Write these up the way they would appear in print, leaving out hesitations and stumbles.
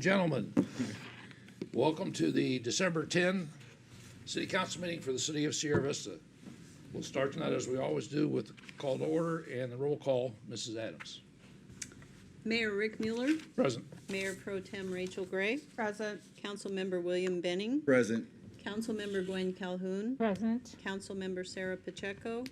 Gentlemen, welcome to the December 10 City Council meeting for the City of Sierra Vista. We'll start tonight as we always do with the call to order and the roll call. Mrs. Adams. Mayor Rick Mueller. Present. Mayor Pro Tem Rachel Gray. Present. Councilmember William Benning. Present. Councilmember Gwen Calhoun. Present. Councilmember Sarah Pacheco.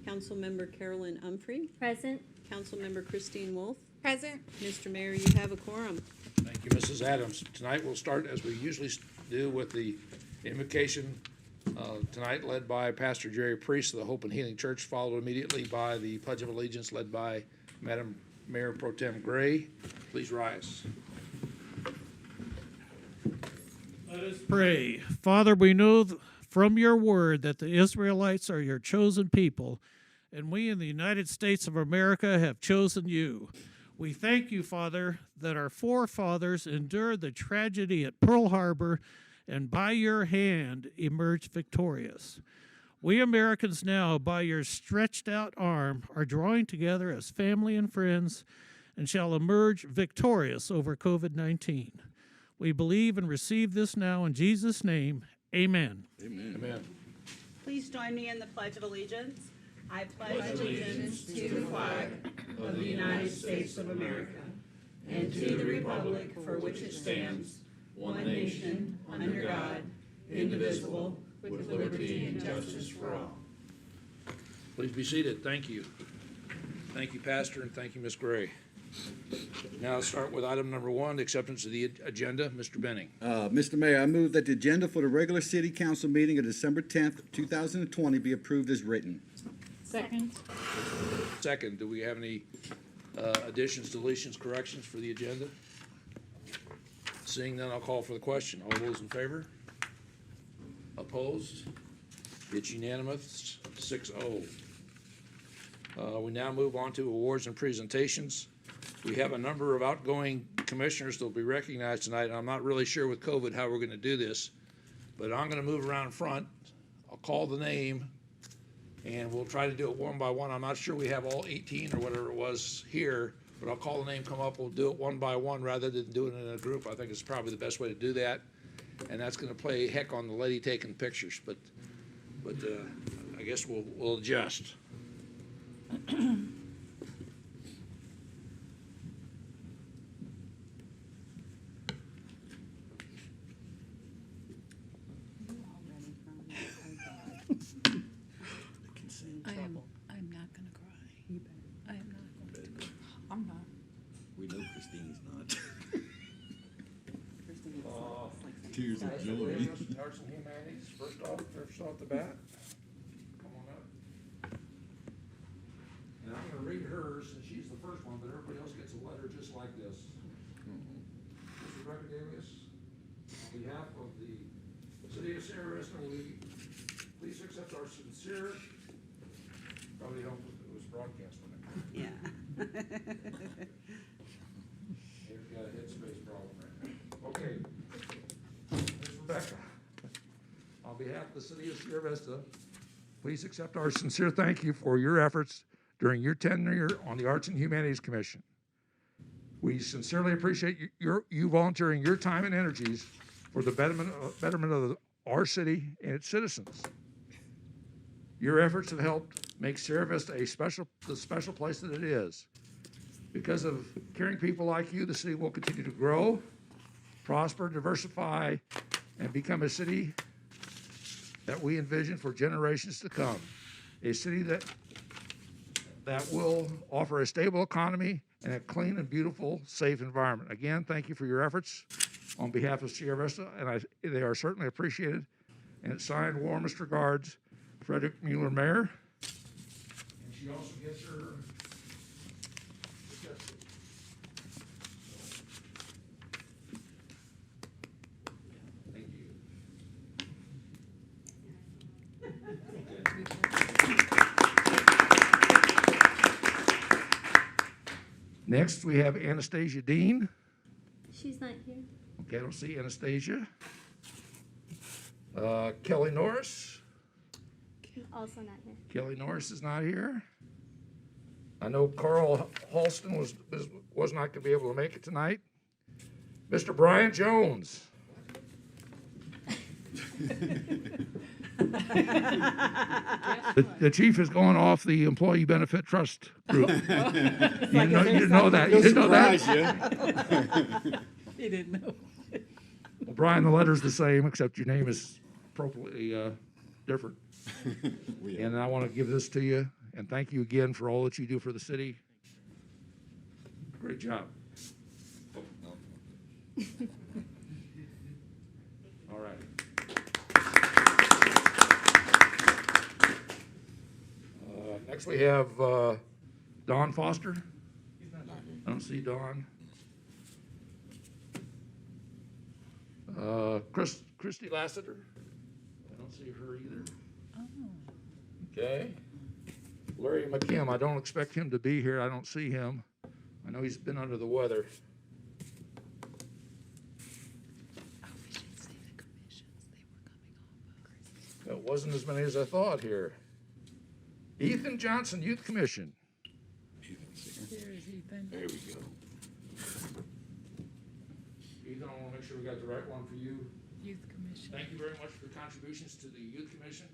Councilmember Carolyn Humphrey. Present. Councilmember Christine Wolf. Present. Mr. Mayor, you have a quorum. Thank you, Mrs. Adams. Tonight we'll start as we usually do with the invocation. Tonight led by Pastor Jerry Priest of the Hope and Healing Church, followed immediately by the Pledge of Allegiance led by Madam Mayor Pro Tem Gray. Please rise. Let us pray. Father, we know from your word that the Israelites are your chosen people, and we in the United States of America have chosen you. We thank you, Father, that our forefathers endured the tragedy at Pearl Harbor and by your hand emerged victorious. We Americans now, by your stretched out arm, are drawing together as family and friends and shall emerge victorious over COVID-19. We believe and receive this now in Jesus' name. Amen. Amen. Amen. Please join me in the Pledge of Allegiance. I pledge allegiance to the flag of the United States of America and to the republic for which it stands, one nation, under God, indivisible, with liberty and justice for all. Please be seated. Thank you. Thank you, Pastor, and thank you, Ms. Gray. Now let's start with item number one, the acceptance of the agenda. Mr. Benning. Mr. Mayor, I move that the agenda for the regular city council meeting of December 10th, 2020 be approved as written. Second. Second, do we have any additions, deletions, corrections for the agenda? Seeing none, I'll call for the question. All those in favor? Opposed? It's unanimous, 6-0. We now move on to awards and presentations. We have a number of outgoing commissioners that will be recognized tonight. I'm not really sure with COVID how we're going to do this, but I'm going to move around front. I'll call the name, and we'll try to do it one by one. I'm not sure we have all 18 or whatever it was here, but I'll call the name, come up, we'll do it one by one rather than doing it in a group. I think it's probably the best way to do that, and that's going to play heck on the lady taking pictures, but I guess we'll adjust. I'm not going to cry. I am not going to. I'm not. We know Christine's not. Tears of joy. Arts and Humanities, first off the bat. Come on up. And I'm going to read hers, and she's the first one, but everybody else gets a letter just like this. Mr. Rebecca Davis, on behalf of the City of Sierra Vista, we please accept our sincere. Probably helped if it was broadcast on it. Yeah. You've got a headspace problem right now. Okay. Ms. Rebecca, on behalf of the City of Sierra Vista, please accept our sincere thank you for your efforts during your tenure on the Arts and Humanities Commission. We sincerely appreciate you volunteering your time and energies for the betterment of our city and its citizens. Your efforts have helped make Sierra Vista the special place that it is. Because of caring people like you, the city will continue to grow, prosper, diversify, and become a city that we envision for generations to come. A city that will offer a stable economy and a clean and beautiful, safe environment. Again, thank you for your efforts on behalf of Sierra Vista, and they are certainly appreciated. And it's signed, warmest regards, Frederick Mueller, Mayor. And she also gets her thank you. Next, we have Anastasia Dean. She's not here. Okay, I don't see Anastasia. Kelly Norris. Also not here. Kelly Norris is not here. I know Carl Halston was not going to be able to make it tonight. Mr. Brian Jones. The chief is going off the Employee Benefit Trust group. You know that. You didn't know that? He didn't know. Well, Brian, the letter's the same, except your name is appropriately different. And I want to give this to you, and thank you again for all that you do for the city. Great job. All right. Next we have Dawn Foster. I don't see Dawn. Christy Lassiter. I don't see her either. Okay. Larry McKim, I don't expect him to be here. I don't see him. I know he's been under the weather. Oh, we should say the commissions they were coming off of. It wasn't as many as I thought here. Ethan Johnson, Youth Commission. Here is Ethan. There we go. Ethan, I want to make sure we got the right one for you. Youth Commission. Thank you very much for your contributions to the Youth Commission,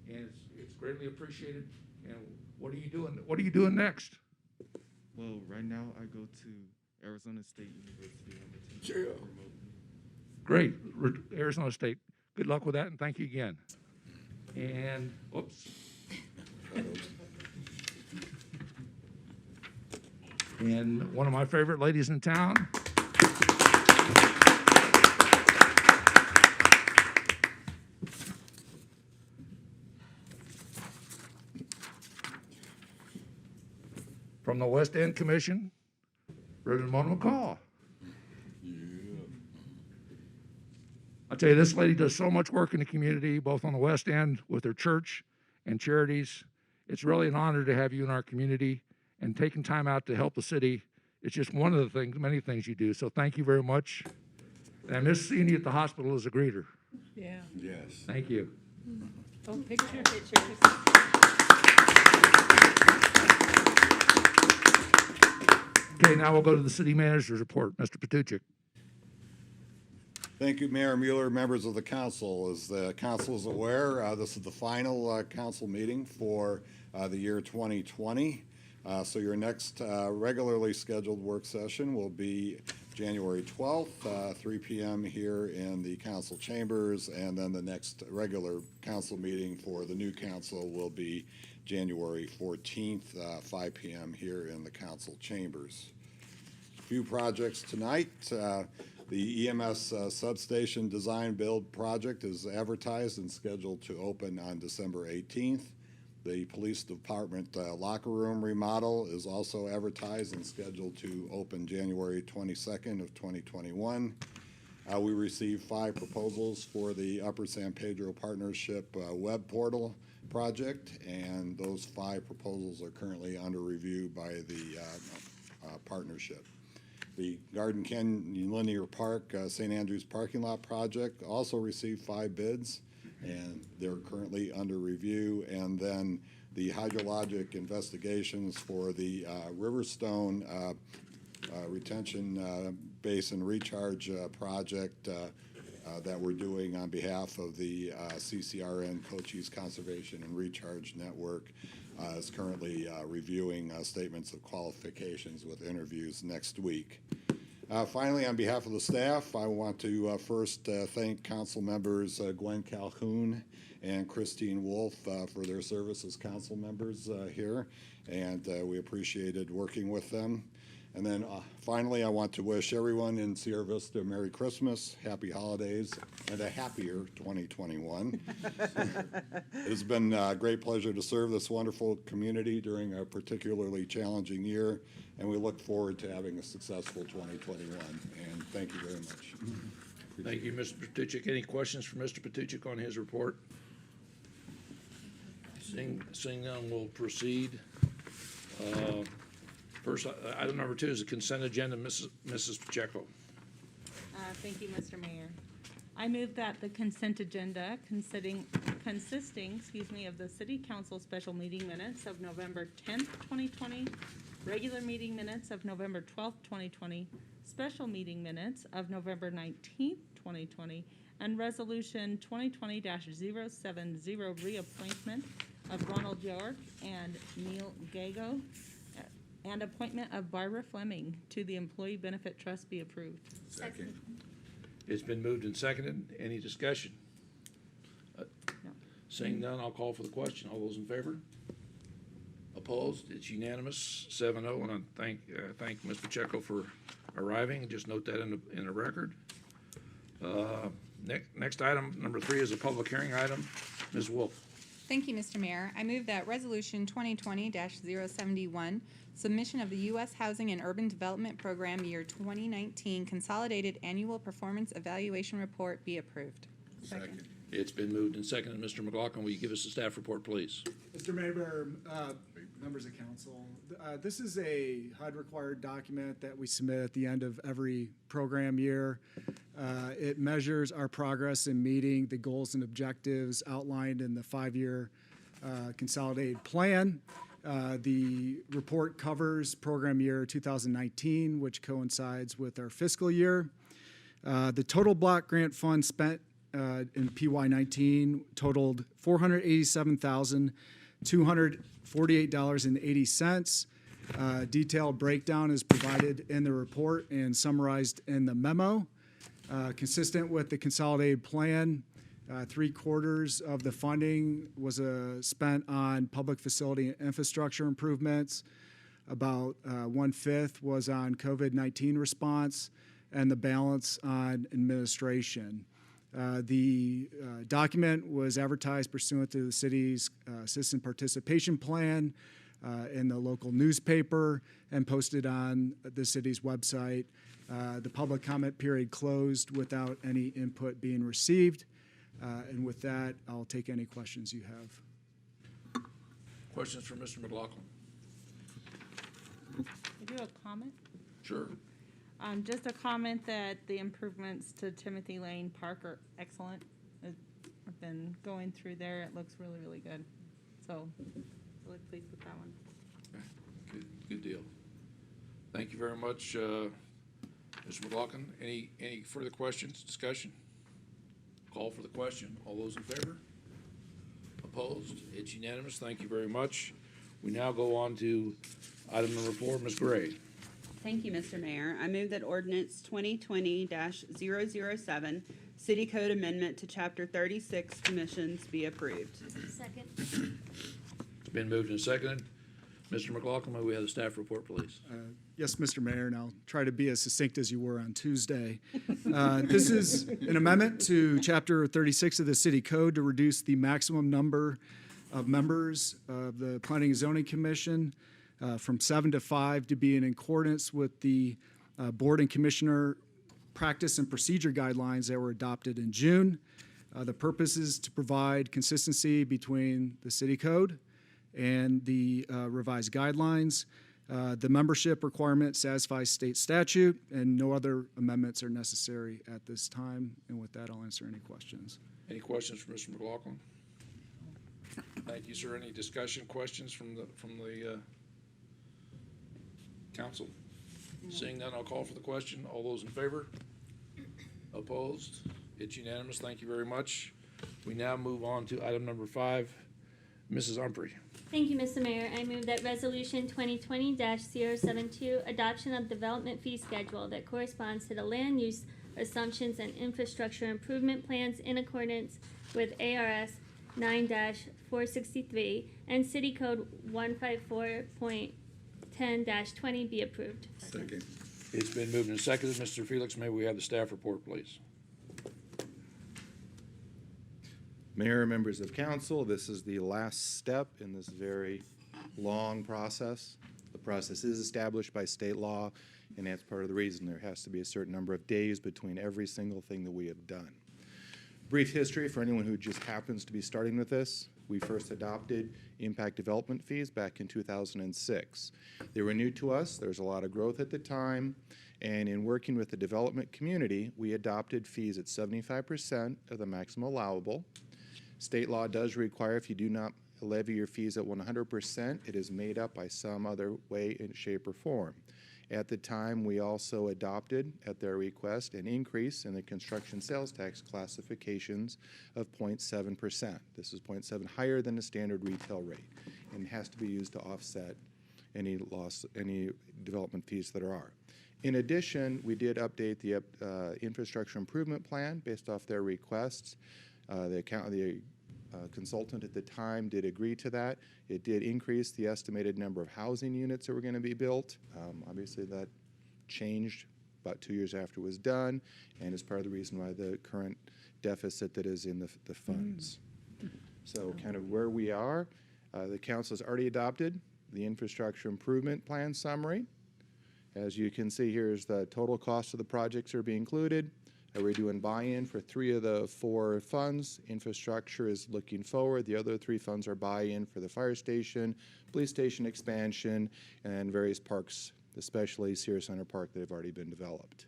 and it's greatly appreciated. And what are you doing? What are you doing next? Well, right now I go to Arizona State University. I'm a teacher remotely. Great, Arizona State. Good luck with that, and thank you again. And whoops. And one of my favorite ladies in town. From the West End Commission, Reverend Mona McCall. I tell you, this lady does so much work in the community, both on the West End with her church and charities. It's really an honor to have you in our community and taking time out to help the city. It's just one of the things, many things you do. So thank you very much. And I miss seeing you at the hospital as a greeter. Yeah. Yes. Thank you. Oh, picture. Okay, now we'll go to the city manager's report. Mr. Patuchik. Thank you, Mayor Mueller, members of the council. As the council is aware, this is the final council meeting for the year 2020. So your next regularly scheduled work session will be January 12th, 3 p.m. here in the council chambers, and then the next regular council meeting for the new council will be January 14th, 5 p.m. here in the council chambers. A few projects tonight. The EMS substation design build project is advertised and scheduled to open on December 18th. The police department locker room remodel is also advertised and scheduled to open January 22nd of 2021. We received 5 proposals for the Upper San Pedro Partnership web portal project, and those 5 proposals are currently under review by the partnership. The Garden Canyon Linear Park St. Andrews parking lot project also received 5 bids, and they're currently under review. And then the hydrologic investigations for the Riverstone retention basin recharge project that we're doing on behalf of the CCRN Cochise Conservation and Recharge Network is currently reviewing statements of qualifications with interviews next week. Finally, on behalf of the staff, I want to first thank council members Gwen Calhoun and Christine Wolf for their service as council members here, and we appreciated working with them. And then finally, I want to wish everyone in Sierra Vista a Merry Christmas, Happy Holidays, and a happier 2021. It has been a great pleasure to serve this wonderful community during a particularly challenging year, and we look forward to having a successful 2021. And thank you very much. Thank you, Mr. Patuchik. Any questions for Mr. Patuchik on his report? Seeing none, we'll proceed. First, item number 2 is the consent agenda. Mrs. Pacheco. Thank you, Mr. Mayor. I move that the consent agenda consisting of the City Council special meeting minutes of November 10th, 2020, regular meeting minutes of November 12th, 2020, special meeting minutes of November 19th, 2020, and Resolution 2020-070 reappointment of Ronald York and Neil Gago, and appointment of Barbara Fleming to the Employee Benefit Trust be approved. Second. It's been moved and seconded. Any discussion? No. Seeing none, I'll call for the question. All those in favor? Opposed? It's unanimous, 7-0, and I thank Ms. Pacheco for arriving. Just note that in the record. Next item, number 3, is a public hearing item. Ms. Wolf. Thank you, Mr. Mayor. I move that Resolution 2020-071, submission of the U.S. Housing and Urban Development Program Year 2019 Consolidated Annual Performance Evaluation Report be approved. Second. It's been moved and seconded. Mr. McLaughlin, will you give us a staff report, please? Mr. Mayor, members of council, this is a HUD-required document that we submit at the end of every program year. It measures our progress in meeting the goals and objectives outlined in the 5-year consolidated plan. The report covers program year 2019, which coincides with our fiscal year. The total block grant fund spent in PY19 totaled $487,248.80. Detailed breakdown is provided in the report and summarized in the memo. Consistent with the consolidated plan, 3/4 of the funding was spent on public facility and infrastructure improvements. About 1/5 was on COVID-19 response, and the balance on administration. The document was advertised pursuant to the city's citizen participation plan in the local newspaper and posted on the city's website. The public comment period closed without any input being received. And with that, I'll take any questions you have. Questions for Mr. McLaughlin? I do have a comment. Sure. Just a comment that the improvements to Timothy Lane Park are excellent. I've been going through there. It looks really, really good. So, really pleased with that one. Okay. Good deal. Thank you very much, Mr. McLaughlin. Any further questions, discussion? Call for the question. All those in favor? Opposed? It's unanimous. Thank you very much. We now go on to item number 4, Ms. Gray. Thank you, Mr. Mayor. I move that ordinance 2020-007, City Code Amendment to Chapter 36, Commissions be approved. Second. It's been moved and seconded. Mr. McLaughlin, may we have the staff report, please? Yes, Mr. Mayor, and I'll try to be as succinct as you were on Tuesday. This is an amendment to Chapter 36 of the City Code to reduce the maximum number of members of the Planning and Zoning Commission from 7 to 5 to be in accordance with the Board and Commissioner practice and procedure guidelines that were adopted in June. The purpose is to provide consistency between the City Code and the revised guidelines. The membership requirement satisfies state statute, and no other amendments are necessary at this time. And with that, I'll answer any questions. Any questions for Mr. McLaughlin? Thank you, sir. Any discussion, questions from the council? Seeing none, I'll call for the question. All those in favor? Opposed? It's unanimous. Thank you very much. We now move on to item number 5. Mrs. Humphrey. Thank you, Mr. Mayor. I move that Resolution 2020-072, adoption of development fee schedule that corresponds to the land use assumptions and infrastructure improvement plans in accordance with ARS 9-463 and City Code 154.10-20 be approved. Second. It's been moved and seconded. Mr. Felix, may we have the staff report, please? Mayor, members of council, this is the last step in this very long process. The process is established by state law, and that's part of the reason there has to be a certain number of days between every single thing that we have done. Brief history for anyone who just happens to be starting with this. We first adopted impact development fees back in 2006. They were new to us. There was a lot of growth at the time. And in working with the development community, we adopted fees at 75% of the maximum allowable. State law does require if you do not levy your fees at 100%, it is made up by some other way, in shape, or form. At the time, we also adopted, at their request, an increase in the construction sales tax classifications of 0.7%. This is 0.7 higher than the standard retail rate, and has to be used to offset any development fees that are. In addition, we did update the infrastructure improvement plan based off their requests. The consultant at the time did agree to that. It did increase the estimated number of housing units that were going to be built. Obviously, that changed about 2 years after it was done, and is part of the reason why the current deficit that is in the funds. So kind of where we are, the council has already adopted the infrastructure improvement plan summary. As you can see, here's the total cost of the projects that are being included. We're doing buy-in for 3 of the 4 funds. Infrastructure is looking forward. The other 3 funds are buy-in for the fire station, police station expansion, and various parks, especially Sears Center Park, that have already been developed.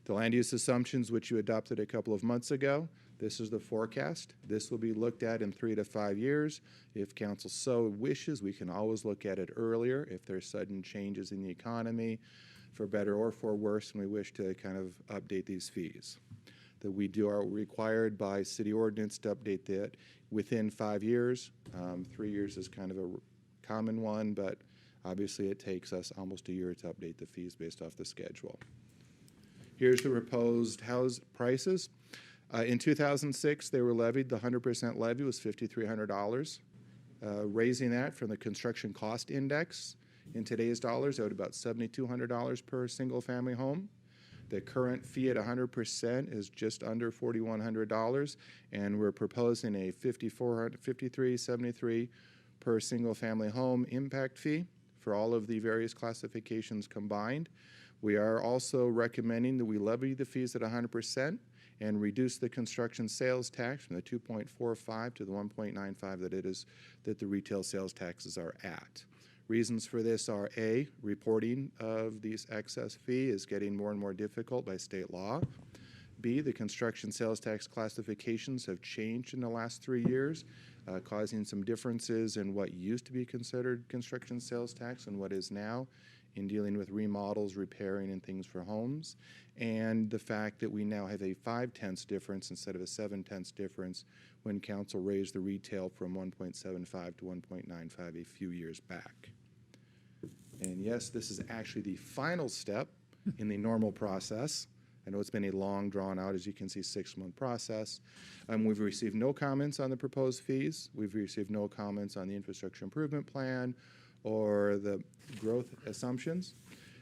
The land use assumptions, which you adopted a couple of months ago, this is the forecast. This will be looked at in 3 to 5 years. If council so wishes, we can always look at it earlier if there's sudden changes in the economy, for better or for worse, and we wish to kind of update these fees. That we are required by city ordinance to update that within 5 years. 3 years is kind of a common one, but obviously it takes us almost a year to update the fees based off the schedule. Here's the proposed house prices. In 2006, they were levied. The 100% levy was $5,300. Raising that from the construction cost index, in today's dollars, that would be about $7,200 per single-family home. The current fee at 100% is just under $4,100, and we're proposing a $5,373 per single-family home impact fee for all of the various classifications combined. We are also recommending that we levy the fees at 100% and reduce the construction sales tax from the 2.45 to the 1.95 that the retail sales taxes are at. Reasons for this are A, reporting of these excess fee is getting more and more difficult by state law. B, the construction sales tax classifications have changed in the last 3 years, causing some differences in what used to be considered construction sales tax and what is now in dealing with remodels, repairing, and things for homes. And the fact that we now have a 5/10 difference instead of a 7/10 difference when council raised the retail from 1.75 to 1.95 a few years back. And yes, this is actually the final step in the normal process. I know it's been a long, drawn-out, as you can see, 6-month process. We've received no comments on the proposed fees. We've received no comments on the infrastructure improvement plan or the growth assumptions.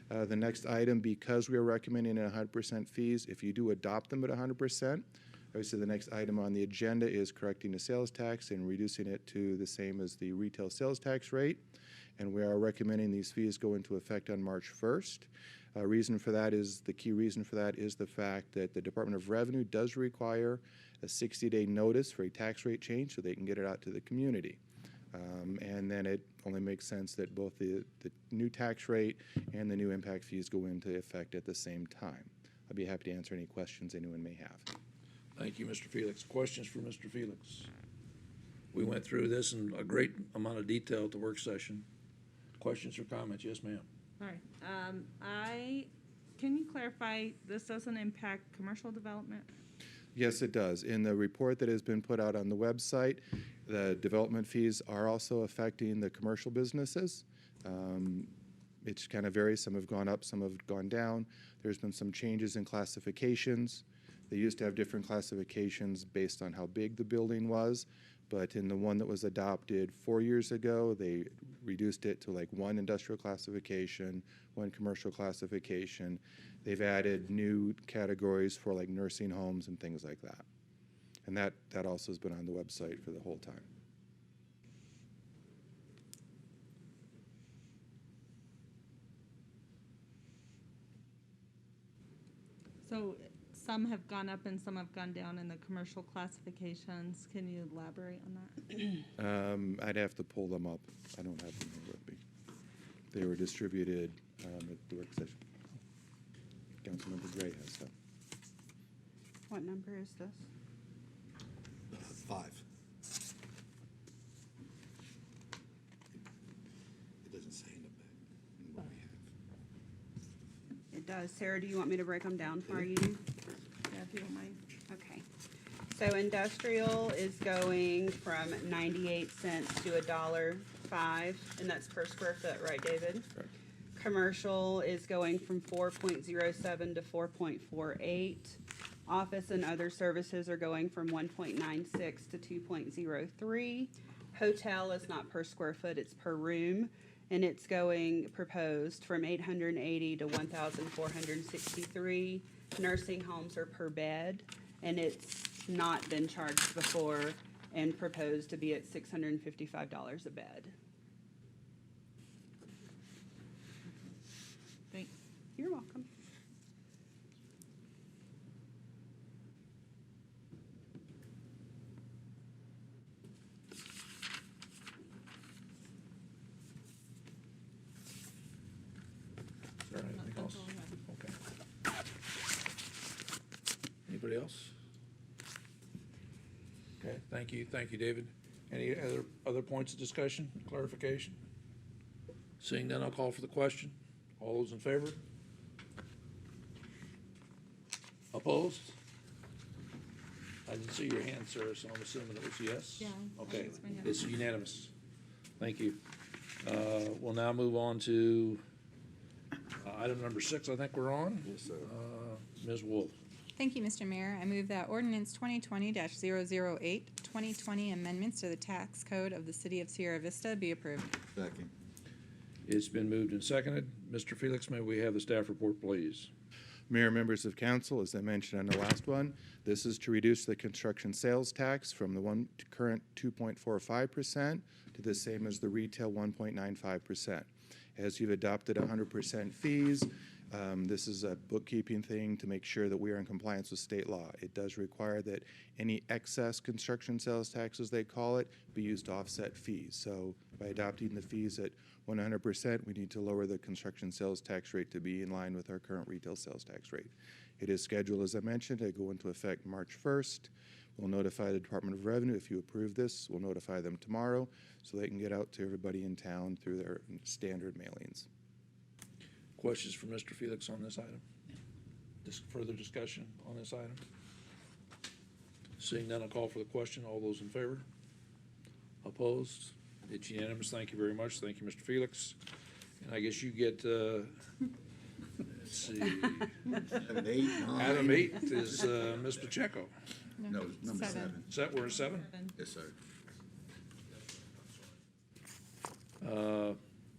The next item, because we are recommending 100% fees, if you do adopt them at 100%, obviously the next item on the agenda is correcting the sales tax and reducing it to the same as the retail sales tax rate. And we are recommending these fees go into effect on March 1st. The key reason for that is the fact that the Department of Revenue does require a 60-day notice for a tax rate change so they can get it out to the community. And then it only makes sense that both the new tax rate and the new impact fees go into effect at the same time. I'd be happy to answer any questions anyone may have. Thank you, Mr. Felix. Questions for Mr. Felix? We went through this in a great amount of detail at the work session. Questions or comments? Yes, ma'am. All right. Can you clarify, this doesn't impact commercial development? Yes, it does. In the report that has been put out on the website, the development fees are also affecting the commercial businesses. It kind of varies. Some have gone up, some have gone down. There's been some changes in classifications. They used to have different classifications based on how big the building was, but in the one that was adopted 4 years ago, they reduced it to like 1 industrial classification, 1 commercial classification. They've added new categories for like nursing homes and things like that. And that also has been on the website for the whole time. So some have gone up and some have gone down in the commercial classifications. Can you elaborate on that? I'd have to pull them up. I don't have them here with me. They were distributed at the work session. Councilmember Gray has them. What number is this? 5. Sarah, do you want me to break them down for you? Yeah, if you don't mind. Okay. So industrial is going from 98 cents to $1.05, and that's per square foot, right, David? Correct. Commercial is going from 4.07 to 4.48. Office and other services are going from 1.96 to 2.03. Hotel is not per square foot, it's per room, and it's going proposed from 880 to 1,463. Nursing homes are per bed, and it's not been charged before and proposed to be at $655 a bed. Thanks. You're welcome. Is there anything else? Okay. Anybody else? Okay, thank you, David. Any other points of discussion, clarification? Seeing none, I'll call for the question. All those in favor? Opposed? I didn't see your hand, sir, so I'm assuming it was yes? Yeah, Okay, it's my hand. it's unanimous. Thank you. We'll now move on to item number 6, I think we're on. Yes, sir. Ms. Wolf. Thank you, Mr. Mayor. I move that ordinance 2020-008, 2020 amendments to the tax code of the city of Sierra Vista be approved. Second. It's been moved and seconded. Mr. Felix, may we have the staff report, please? Mayor, members of council, as I mentioned on the last one, this is to reduce the construction sales tax from the current 2.45% to the same as the retail 1.95%. As you've adopted 100% fees, this is a bookkeeping thing to make sure that we are in compliance with state law. It does require that any excess construction sales tax, as they call it, be used to offset fees. So by adopting the fees at 100%, we need to lower the construction sales tax rate to be in line with our current retail sales tax rate. It is scheduled, as I mentioned, to go into effect March 1st. We'll notify the Department of Revenue if you approve this. We'll notify them tomorrow so they can get out to everybody in town through their standard mailings. Questions for Mr. Felix on this item? Further discussion on this item? Seeing none, I'll call for the question. All those in favor? Opposed? It's unanimous. Thank you very much. Thank you, Mr. Felix. And I guess you get, let's see, Item 8, 9. item 8 is Ms. Pacheco. No, number 7. Is that, we're at 7? Yes, sir.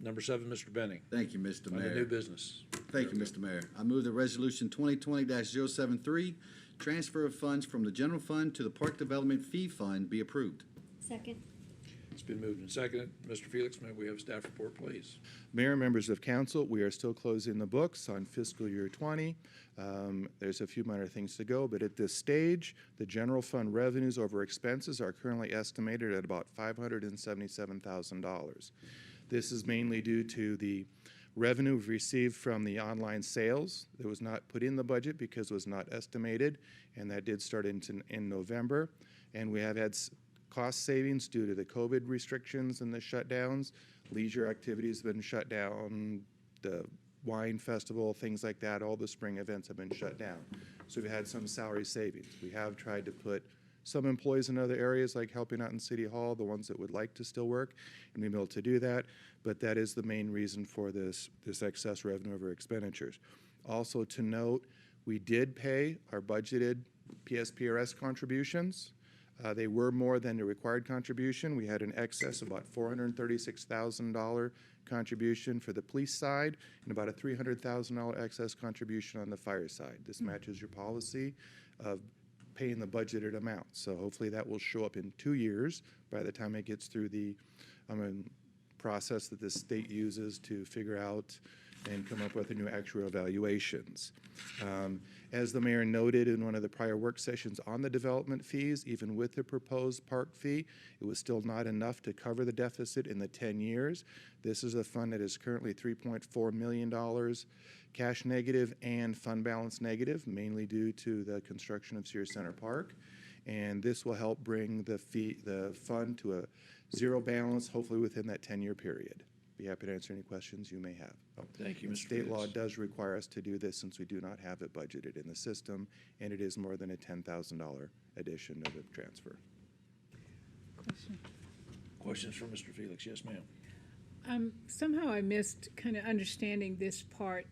Number 7, Mr. Benning. Thank you, Mr. Under new Mayor. business. Thank you, Mr. Mayor. I move that resolution 2020-073, transfer of funds from the general fund to the Park Development Fee Fund be approved. Second. It's been moved and seconded. Mr. Felix, may we have a staff report, please? Mayor, members of council, we are still closing the books on fiscal year 20. There's a few minor things to go, but at this stage, the general fund revenues over expenses are currently estimated at about $577,000. This is mainly due to the revenue we've received from the online sales that was not put in the budget because it was not estimated, and that did start in November. And we have had cost savings due to the COVID restrictions and the shutdowns. Leisure activities have been shut down, the wine festival, things like that, all the spring events have been shut down. So we've had some salary savings. We have tried to put some employees in other areas, like helping out in City Hall, the ones that would like to still work, and we've been able to do that. But that is the main reason for this excess revenue over expenditures. Also to note, we did pay our budgeted PSPRS contributions. They were more than the required contribution. We had an excess of about $436,000 contribution for the police side and about a $300,000 excess contribution on the fire side. This matches your policy of paying the budgeted amount. So hopefully that will show up in 2 years by the time it gets through the process that the state uses to figure out and come up with the new actual evaluations. As the mayor noted in one of the prior work sessions on the development fees, even with the proposed park fee, it was still not enough to cover the deficit in the 10 years. This is a fund that is currently $3.4 million cash negative and fund balance negative, mainly due to the construction of Sears Center Park. And this will help bring the fund to a zero balance, hopefully within that 10-year period. Be happy to answer any questions you may have. Oh, Thank you, and Mr. State law Felix. does require us to do this since we do not have it budgeted in the system, and it is more than a $10,000 addition of a transfer. Questions for Mr. Felix? Yes, ma'am. Somehow I missed kind of understanding this part,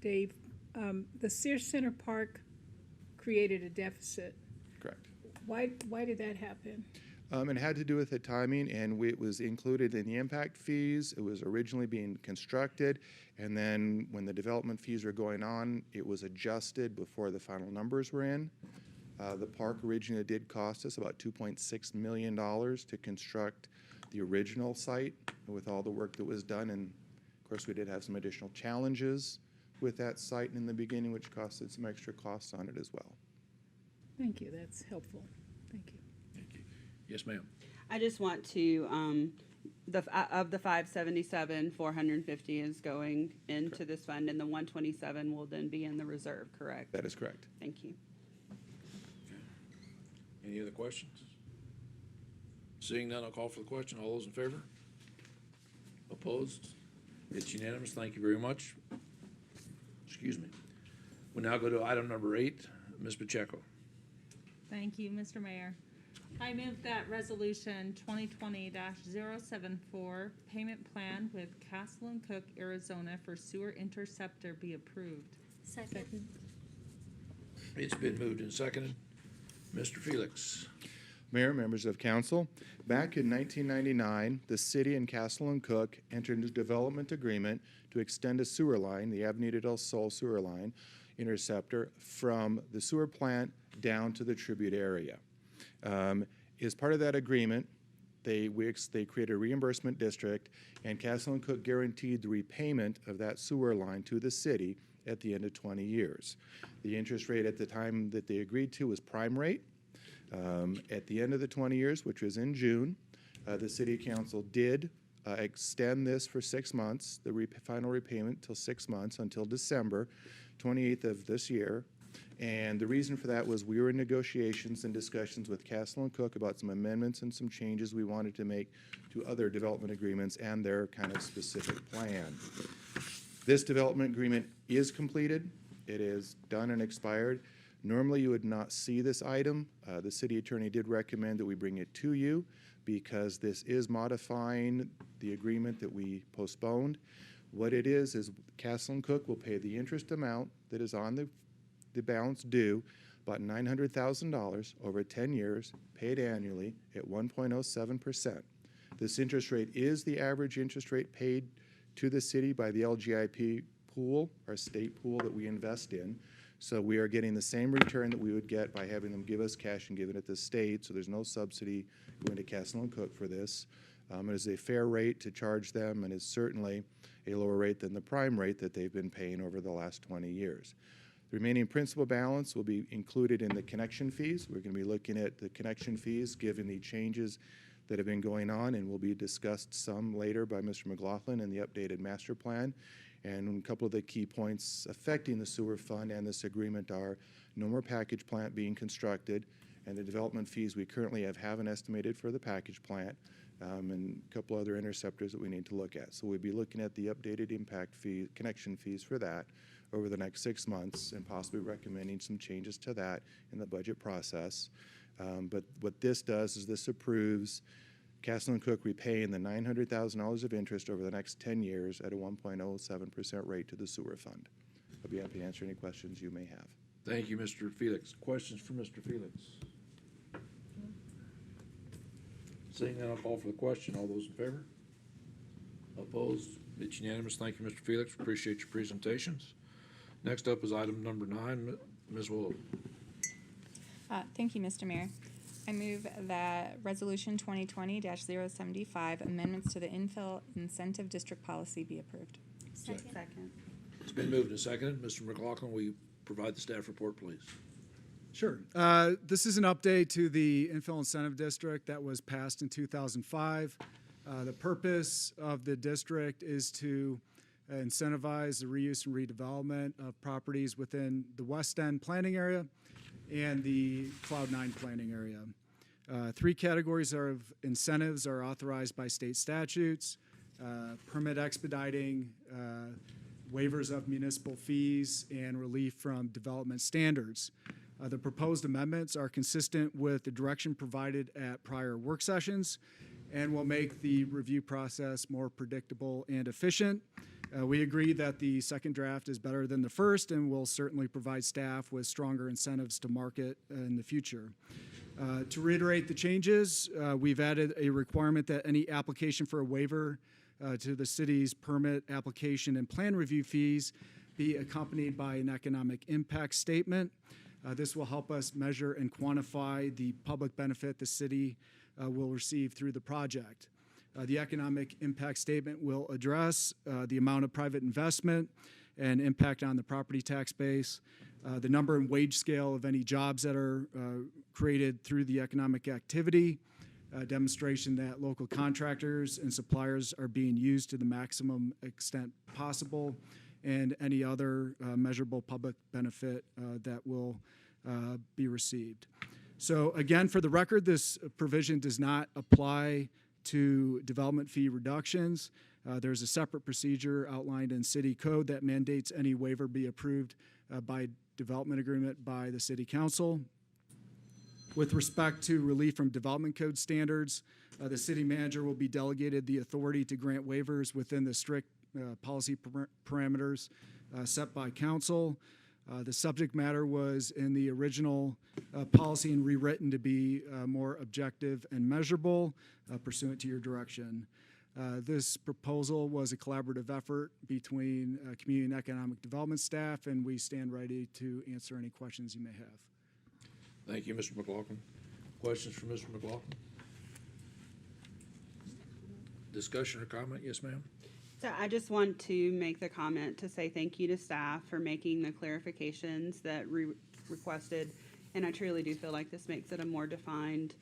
Dave. The Sears Center Park created a deficit. Correct. Why did that happen? It had to do with the timing, and it was included in the impact fees. It was originally being constructed, and then when the development fees were going on, it was adjusted before the final numbers were in. The park originally did cost us about $2.6 million to construct the original site with all the work that was done, and of course we did have some additional challenges with that site in the beginning, which costed some extra costs on it as well. Thank you, that's helpful. Thank you. Thank you. Yes, ma'am. I just want to, of the 577, 450 is going into this fund, and the 127 will then be in the reserve, correct? That is correct. Thank you. Any other questions? Seeing none, I'll call for the question. All those in favor? Opposed? It's unanimous. Thank you very much. Excuse me. We now go to item number 8. Ms. Pacheco. Thank you, Mr. Mayor. I move that resolution 2020-074 payment plan with Castle and Cook, Arizona for sewer interceptor be approved. Second. It's been moved and seconded. Mr. Felix. Mayor, members of council, back in 1999, the city and Castle and Cook entered into a development agreement to extend a sewer line, the Avenida del Sol sewer line interceptor, from the sewer plant down to the tribute area. As part of that agreement, they created a reimbursement district, and Castle and Cook guaranteed the repayment of that sewer line to the city at the end of 20 years. The interest rate at the time that they agreed to was prime rate. At the end of the 20 years, which was in June, the city council did extend this for 6 months, the final repayment till 6 months, until December 28th of this year. And the reason for that was we were in negotiations and discussions with Castle and Cook about some amendments and some changes we wanted to make to other development agreements and their kind of specific plan. This development agreement is completed. It is done and expired. Normally, you would not see this item. The city attorney did recommend that we bring it to you because this is modifying the agreement that we postponed. What it is Castle and Cook will pay the interest amount that is on the balance due, about $900,000 over 10 years, paid annually at 1.07%. This interest rate is the average interest rate paid to the city by the LGIP pool, our state pool that we invest in. So we are getting the same return that we would get by having them give us cash and giving it to the state, so there's no subsidy going to Castle and Cook for this. It is a fair rate to charge them, and is certainly a lower rate than the prime rate that they've been paying over the last 20 years. The remaining principal balance will be included in the connection fees. We're going to be looking at the connection fees given the changes that have been going on, and will be discussed some later by Mr. McLaughlin in the updated master plan. And a couple of the key points affecting the sewer fund and this agreement are no more package plant being constructed, and the development fees we currently haven't estimated for the package plant, and a couple other interceptors that we need to look at. So we'll be looking at the updated impact fee, connection fees for that over the next 6 months, and possibly recommending some changes to that in the budget process. But what this does is this approves Castle and Cook repaying the $900,000 of interest over the next 10 years at a 1.07% rate to the sewer fund. I'll be happy to answer any questions you may have. Thank you, Mr. Felix. Questions for Mr. Felix? Seeing none, I'll call for the question. All those in favor? Opposed? It's unanimous. Thank you, Mr. Felix. Appreciate your presentations. Next up is item number 9. Ms. Willow. Thank you, Mr. Mayor. I move that Resolution 2020-075, amendments to the infill incentive district policy be approved. Second. It's been moved and seconded. Mr. McLaughlin, will you provide the staff report, please? Sure. This is an update to the infill incentive district that was passed in 2005. The purpose of the district is to incentivize the reuse and redevelopment of properties within the West End planning area and the Cloud 9 planning area. 3 categories of incentives are authorized by state statutes. permit expediting, waivers of municipal fees, and relief from development standards. The proposed amendments are consistent with the direction provided at prior work sessions and will make the review process more predictable and efficient. We agree that the second draft is better than the first and will certainly provide staff with stronger incentives to market in the future. To reiterate the changes, we've added a requirement that any application for a waiver to the city's permit application and plan review fees be accompanied by an economic impact statement. This will help us measure and quantify the public benefit the city will receive through the project. The economic impact statement will address the amount of private investment and impact on the property tax base, the number and wage scale of any jobs that are created through the economic activity, demonstration that local contractors and suppliers are being used to the maximum extent possible, and any other measurable public benefit that will be received. So again, for the record, this provision does not apply to development fee reductions. There's a separate procedure outlined in city code that mandates any waiver be approved by development agreement by the city council. With respect to relief from development code standards, the city manager will be delegated the authority to grant waivers within the strict policy parameters set by council. The subject matter was in the original policy and rewritten to be more objective and measurable pursuant to your direction. This proposal was a collaborative effort between Community and Economic Development staff, and we stand ready to answer any questions you may have. Thank you, Mr. McLaughlin. Questions for Mr. McLaughlin? Discussion or comment? Yes, ma'am. So I just want to make the comment to say thank you to staff for making the clarifications that requested. And I truly do feel like this makes it a more defined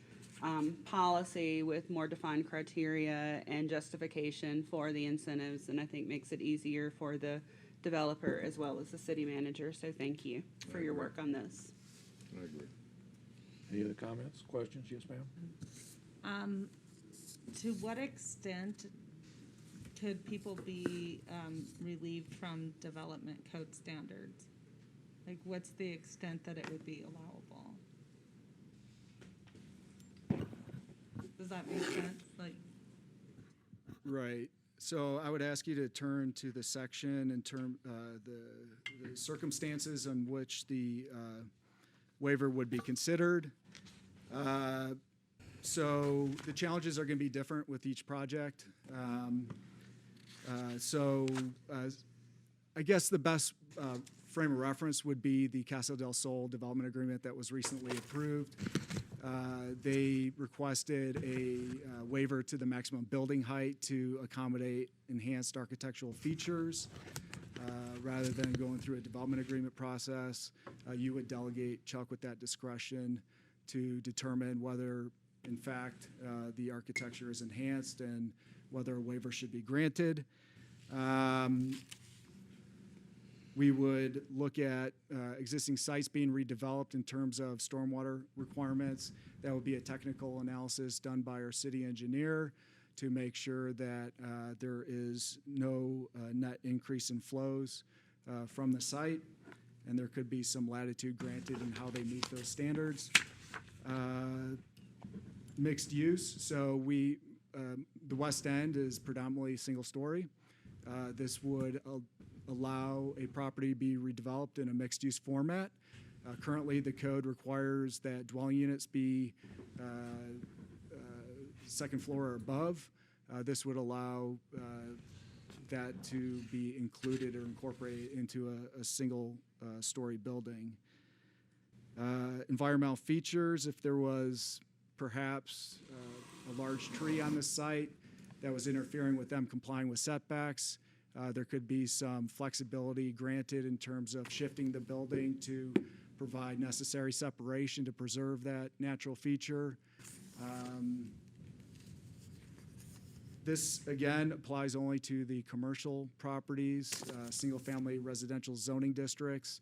policy with more defined criteria and justification for the incentives. And I think makes it easier for the developer as well as the city manager. So thank you for your work on this. I agree. Any other comments, questions? Yes, ma'am. To what extent could people be relieved from development code standards? Like, what's the extent that it would be allowable? Does that make sense? Like, Right. So I would ask you to turn to the section in the circumstances in which the waiver would be considered. So the challenges are going to be different with each project. I guess the best frame of reference would be the Casa del Sol development agreement that was recently approved. They requested a waiver to the maximum building height to accommodate enhanced architectural features. Rather than going through a development agreement process, you would delegate Chuck with that discretion to determine whether, in fact, the architecture is enhanced and whether a waiver should be granted. We would look at existing sites being redeveloped in terms of stormwater requirements. That would be a technical analysis done by our city engineer to make sure that there is no net increase in flows from the site, and there could be some latitude granted in how they meet those standards. Mixed use, so the West End is predominantly single story. This would allow a property to be redeveloped in a mixed use format. Currently, the code requires that dwelling units be second floor or above. This would allow that to be included or incorporated into a single story building. Environmental features, if there was perhaps a large tree on the site that was interfering with them complying with setbacks, there could be some flexibility granted in terms of shifting the building to provide necessary separation to preserve that natural feature. This, again, applies only to the commercial properties. Single-family residential zoning districts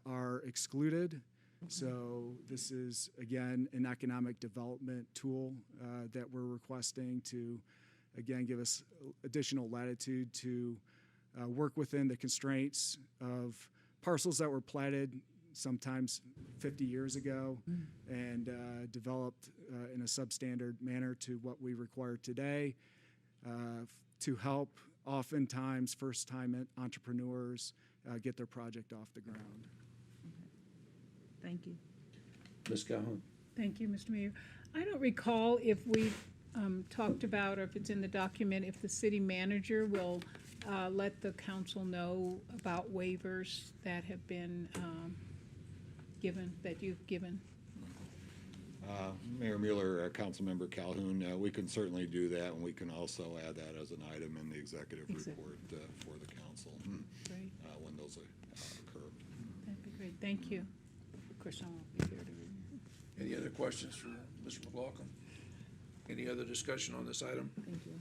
are excluded. So this is, again, an economic development tool that we're requesting to again, give us additional latitude to work within the constraints of parcels that were platted sometimes 50 years ago and developed in a substandard manner to what we require today to help oftentimes first-time entrepreneurs get their project off the ground. Thank you. Ms. Calhoun? Thank you, Mr. Mayor. I don't recall if we talked about, or if it's in the document, if the city manager will let the council know about waivers that have been given, that you've given. Mayor Mueller, Councilmember Calhoun, we can certainly do that, and we can also add that as an item in the executive report for the council Great, when those occur. that'd be great. Thank you. Of course, I won't be here to read. Any other questions for Mr. McLaughlin? Any other discussion on this item? Thank you.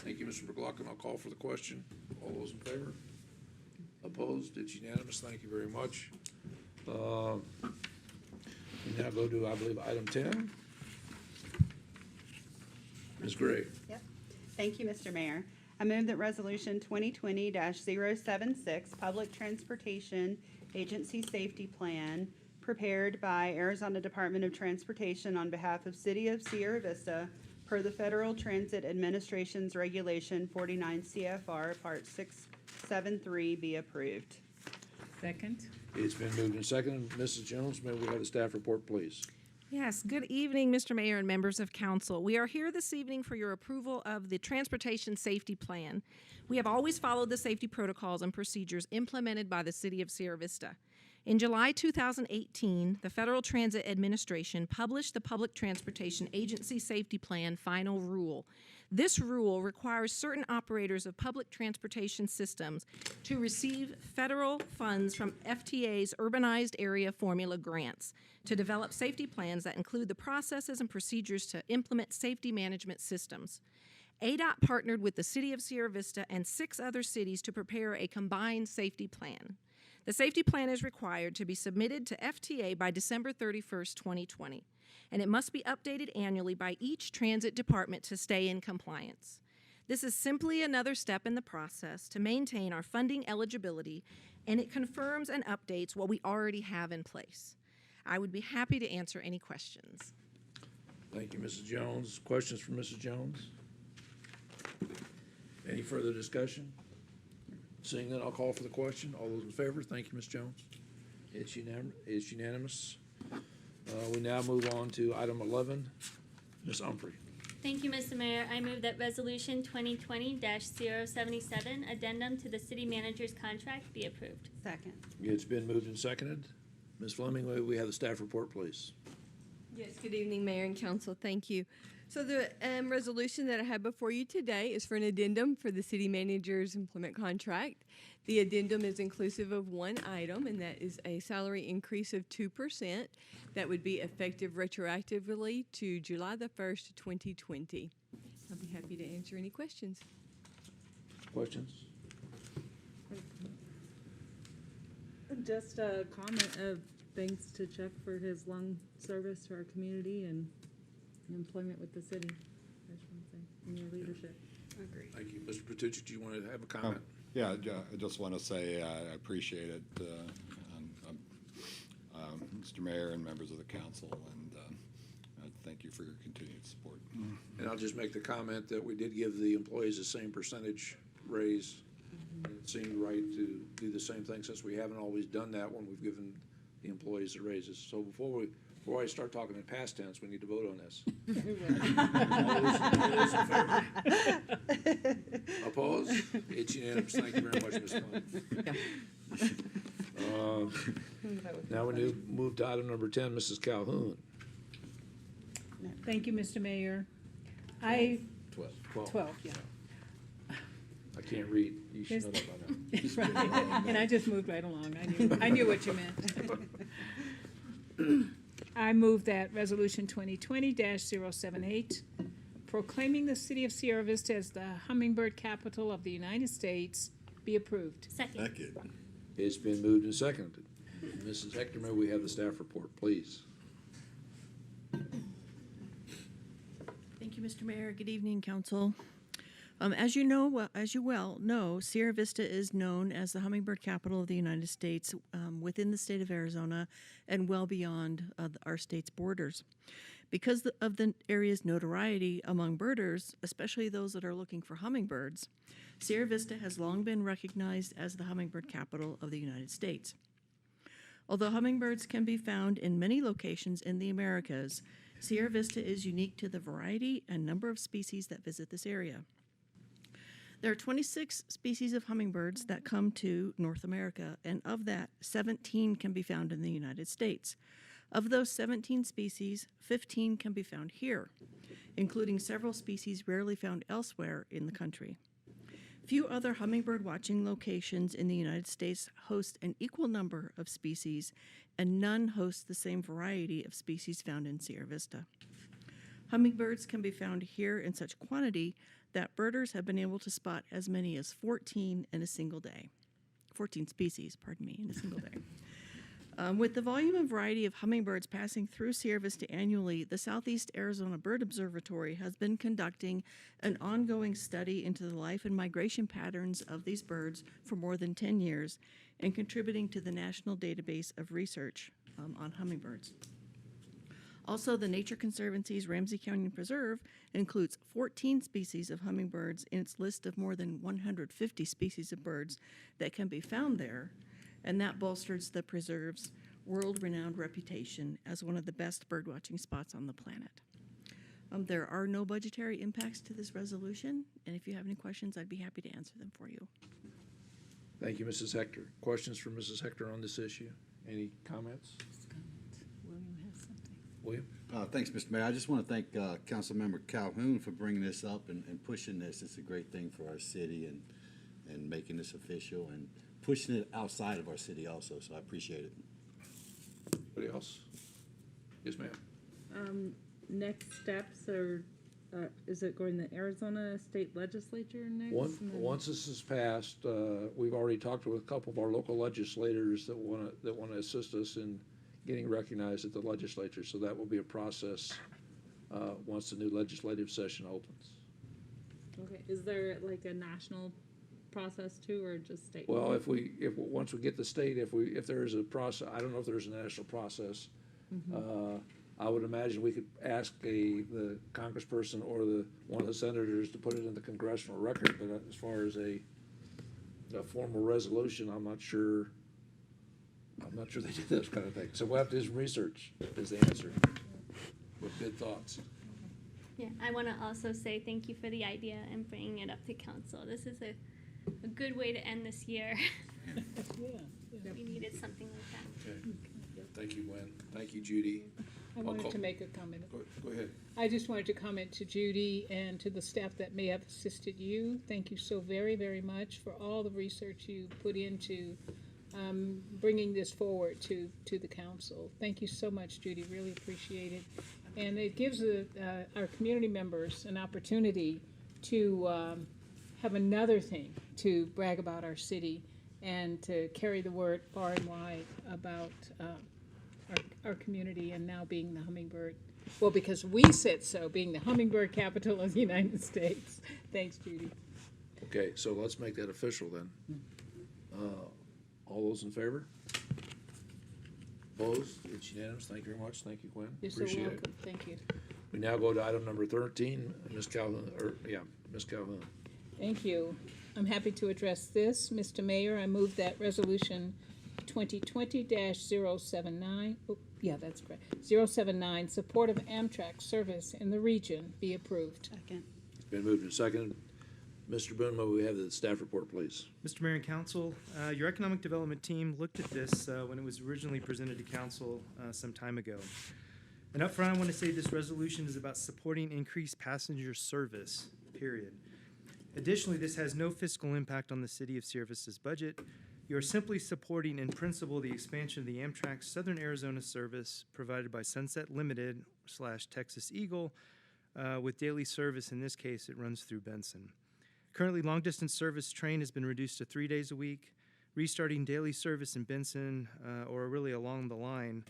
Thank you, Mr. McLaughlin. I'll call for the question. All those in favor? Opposed? It's unanimous. Thank you very much. We now go to, I believe, item 10. Ms. Gray. Yep. Thank you, Mr. Mayor. I move that Resolution 2020-076, Public Transportation Agency Safety Plan, prepared by Arizona Department of Transportation on behalf of City of Sierra Vista, per the Federal Transit Administration's Regulation 49 CFR Part 673, be approved. Second? It's been moved and seconded. Mrs. Jones, may we have the staff report, please? Yes, good evening, Mr. Mayor and members of council. We are here this evening for your approval of the Transportation Safety Plan. We have always followed the safety protocols and procedures implemented by the City of Sierra Vista. In July 2018, the Federal Transit Administration published the Public Transportation Agency Safety Plan Final Rule. This rule requires certain operators of public transportation systems to receive federal funds from FTA's Urbanized Area Formula grants to develop safety plans that include the processes and procedures to implement safety management systems. ADOT partnered with the City of Sierra Vista and 6 other cities to prepare a combined safety plan. The safety plan is required to be submitted to FTA by December 31st, 2020, and it must be updated annually by each transit department to stay in compliance. This is simply another step in the process to maintain our funding eligibility, and it confirms and updates what we already have in place. I would be happy to answer any questions. Thank you, Mrs. Jones. Questions for Mrs. Jones? Any further discussion? Seeing that, I'll call for the question. All those in favor? Thank you, Ms. Jones. It's unanimous. We now move on to item 11. Ms. Humphrey. Thank you, Mr. Mayor. I move that Resolution 2020-077, Addendum to the City Manager's Contract, be approved. Second. It's been moved and seconded. Ms. Fleming, may we have the staff report, please? Yes, good evening, Mayor and Council. Thank you. So the resolution that I have before you today is for an addendum for the city manager's employment contract. The addendum is inclusive of one item, and that is a salary increase of 2% that would be effective retroactively to July the 1st, 2020. I'll be happy to answer any questions. Questions? Just a comment of thanks to Chuck for his long service to our community and employment with the city. I just want to say, and your leadership. Agreed. Thank you. Mr. Petrucci, do you want to have a comment? Yeah, I just want to say I appreciate it, Mr. Mayor and members of the council, and thank you for your continued support. And I'll just make the comment that we did give the employees the same percentage raise. It seemed right to do the same thing, since we haven't always done that when we've given the employees the raises. So before I start talking in past tense, we need to vote on this. All those in favor? Opposed? It's unanimous. Thank you very much, Ms. Klein. Now we move to item number 10, Mrs. Calhoun. Thank you, Mr. Mayor. 12, yeah. I can't read. You should know that by now. Right. And I just moved right along. I knew what you meant. I move that Resolution 2020-078, proclaiming the City of Sierra Vista as the hummingbird capital of the United States, be approved. Second. It's been moved and seconded. Mrs. Hector, may we have the staff report, please? Thank you, Mr. Mayor. Good evening, council. As you know, as you well know, Sierra Vista is known as the hummingbird capital of the United States, within the state of Arizona and well beyond our state's borders. Because of the area's notoriety among birders, especially those that are looking for hummingbirds, Sierra Vista has long been recognized as the hummingbird capital of the United States. Although hummingbirds can be found in many locations in the Americas, Sierra Vista is unique to the variety and number of species that visit this area. There are 26 species of hummingbirds that come to North America, and of that, 17 can be found in the United States. Of those 17 species, 15 can be found here, including several species rarely found elsewhere in the country. Few other hummingbird watching locations in the United States host an equal number of species, and none host the same variety of species found in Sierra Vista. Hummingbirds can be found here in such quantity that birders have been able to spot as many as 14 in a single day. 14 species, pardon me, in a single day. With the volume and variety of hummingbirds passing through Sierra Vista annually, the Southeast Arizona Bird Observatory has been conducting an ongoing study into the life and migration patterns of these birds for more than 10 years and contributing to the National Database of Research on Hummingbirds. Also, the Nature Conservancy's Ramsey Canyon Preserve includes 14 species of hummingbirds in its list of more than 150 species of birds that can be found there, and that bolsters the preserve's world-renowned reputation as one of the best birdwatching spots on the planet. There are no budgetary impacts to this resolution, and if you have any questions, I'd be happy to answer them for you. Thank you, Mrs. Hector. Questions for Mrs. Hector on this issue? Any comments? William has something. William? Thanks, Mr. Mayor. I just want to thank Councilmember Calhoun for bringing this up and pushing this. It's a great thing for our city and making this official and pushing it outside of our city also, so I appreciate it. Anybody else? Yes, ma'am. Next steps are, is it going to the Arizona State Legislature next? Once this is passed, we've already talked with a couple of our local legislators that want to assist us in getting recognized at the legislature. So that will be a process once the new legislative session opens. Okay, is there like a national process too, or just state? Well, once we get the state, if there is a process, I don't know if there's a national process. I would imagine we could ask the congressperson or one of the senators to put it in the congressional record, but as far as a formal resolution, I'm not sure they do this kind of thing. So we'll have to do some research is the answer. With good thoughts. Yeah, I want to also say thank you for the idea and bringing it up to council. This is a good way to end this year. We needed something like that. Okay. Thank you, Gwen. Thank you, Judy. I wanted to make a comment. Go ahead. I just wanted to comment to Judy and to the staff that may have assisted you. Thank you so very, very much for all the research you put into bringing this forward to the council. Thank you so much, Judy. Really appreciate it. And it gives our community members an opportunity to have another thing to brag about our city and to carry the word far and wide about our community and now being the hummingbird. Well, because we said so, being the hummingbird capital of the United States. Thanks, Judy. Okay, so let's make that official then. All those in favor? Opposed? It's unanimous. Thank you very much. Thank you, Gwen. You're so Appreciate welcome. it. Thank you. We now go to item number 13, Ms. Calhoun, Ms. Calhoun. Thank you. I'm happy to address this. Mr. Mayor, I move that resolution 2020-079, that's correct, 079, support of Amtrak service in the region be approved. Second. It's been moved and seconded. Mr. Boone, may we have the staff report, please? Mr. Mayor and Council, your economic development team looked at this when it was originally presented to Council some time ago. And up front, I want to say this resolution is about supporting increased passenger service, period. Additionally, this has no fiscal impact on the City of Sierra Vista's budget. You are simply supporting in principle the expansion of the Amtrak Southern Arizona service provided by Sunset Limited / Texas Eagle with daily service. In this case, it runs through Benson. Currently, long-distance service train has been reduced to 3 days a week. Restarting daily service in Benson, or really along the line,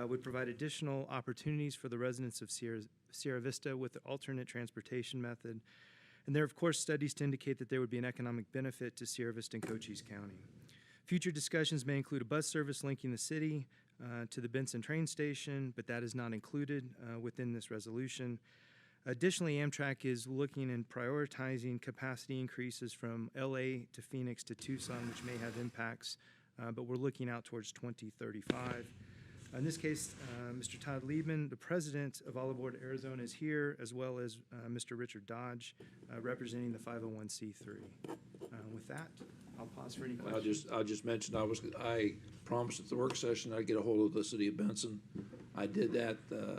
would provide additional opportunities for the residents of Sierra Vista with the alternate transportation method. And there are, of course, studies to indicate that there would be an economic benefit to Sierra Vista and Cochise County. Future discussions may include a bus service linking the city to the Benson train station, but that is not included within this resolution. Additionally, Amtrak is looking and prioritizing capacity increases from LA to Phoenix to Tucson, which may have impacts, but we're looking out towards 2035. In this case, Mr. Todd Liebman, the president of All Aboard Arizona, is here, as well as Mr. Richard Dodge, representing the 501c3. With that, I'll pause for any questions. I'll just mention, I promised at the work session I'd get a hold of the city of Benson. I did that.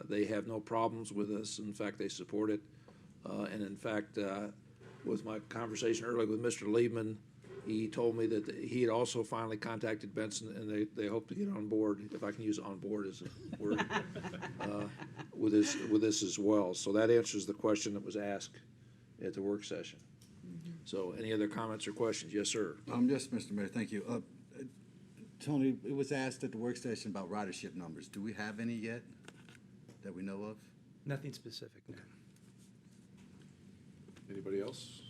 They have no problems with us. In fact, they support it. And in fact, with my conversation earlier with Mr. Liebman, he told me that he had also finally contacted Benson, and they hope to get on board, if I can use on board as a word, with this as well. So that answers the question that was asked at the work session. So any other comments or questions? Yes, sir. Yes, Mr. Mayor, thank you. Tony, it was asked at the work session about ridership numbers. Do we have any yet that we know of? Nothing specific, no. Anybody else?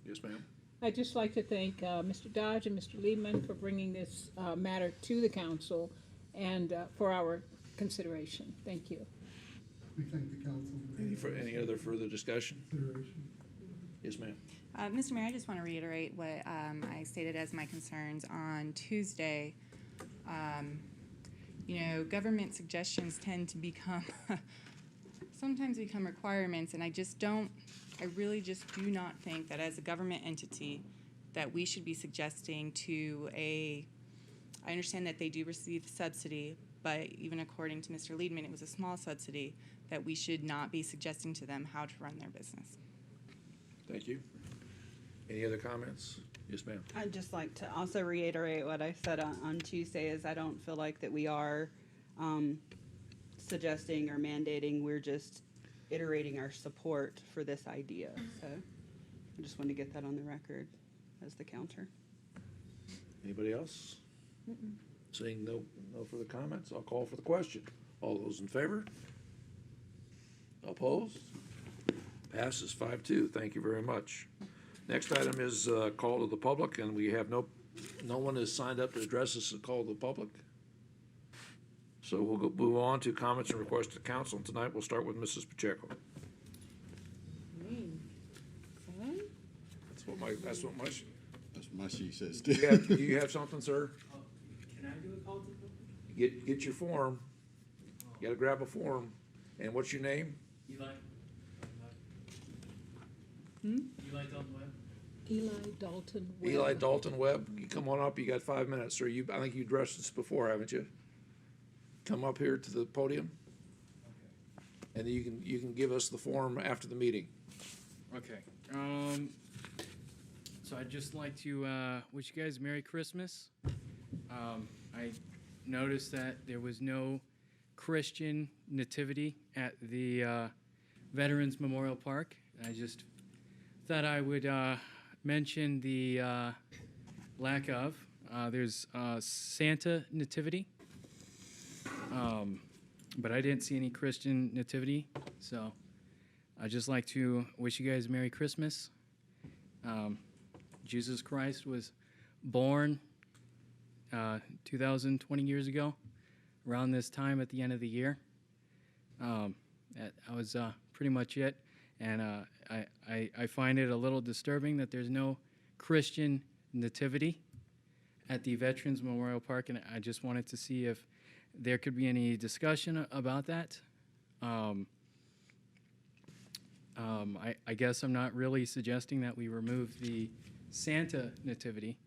Yes, ma'am. I'd just like to thank Mr. Dodge and Mr. Liebman for bringing this matter to the council and for our consideration. Thank you. We thank the council. Any other further discussion? Yes, ma'am. Mr. Mayor, I just want to reiterate what I stated as my concerns on Tuesday. Government suggestions tend to become, sometimes become requirements, and I really just do not think that as a government entity that we should be suggesting to I understand that they do receive subsidy, but even according to Mr. Liebman, it was a small subsidy, that we should not be suggesting to them how to run their business. Thank you. Any other comments? Yes, ma'am. I'd just like to also reiterate what I said on Tuesday is I don't feel like that we are suggesting or mandating. We're just iterating our support for this idea. So I just want to get that on the record as the counter. Anybody else? Seeing no further comments, I'll call for the question. All those in favor? Opposed? Passes 5-2. Thank you very much. Next item is call to the public, and we have no one has signed up to address this call to the public. So we'll move on to comments and requests to council. And tonight we'll start with Mrs. Pacheco. That's what my sheet says. Do you have something, sir? Can I do a call to the public? Get your form. You gotta grab a form. And what's your name? Eli. Eli Dalton Webb. Eli Dalton Webb. Eli Dalton Webb. You come on up. You got 5 minutes, sir. I think you addressed this before, haven't you? Come up here to the podium. Okay. And then you can give us the form after the meeting. Okay. So I'd just like to wish you guys Merry Christmas. I noticed that there was no Christian nativity at the Veterans Memorial Park. I just thought I would mention the lack of. There's Santa nativity, but I didn't see any Christian nativity. So I'd just like to wish you guys Merry Christmas. Jesus Christ was born 2020 years ago, around this time at the end of the year. That was pretty much it. And I find it a little disturbing that there's no Christian nativity at the Veterans Memorial Park, and I just wanted to see if there could be any discussion about that. I guess I'm not really suggesting that we remove the Santa nativity,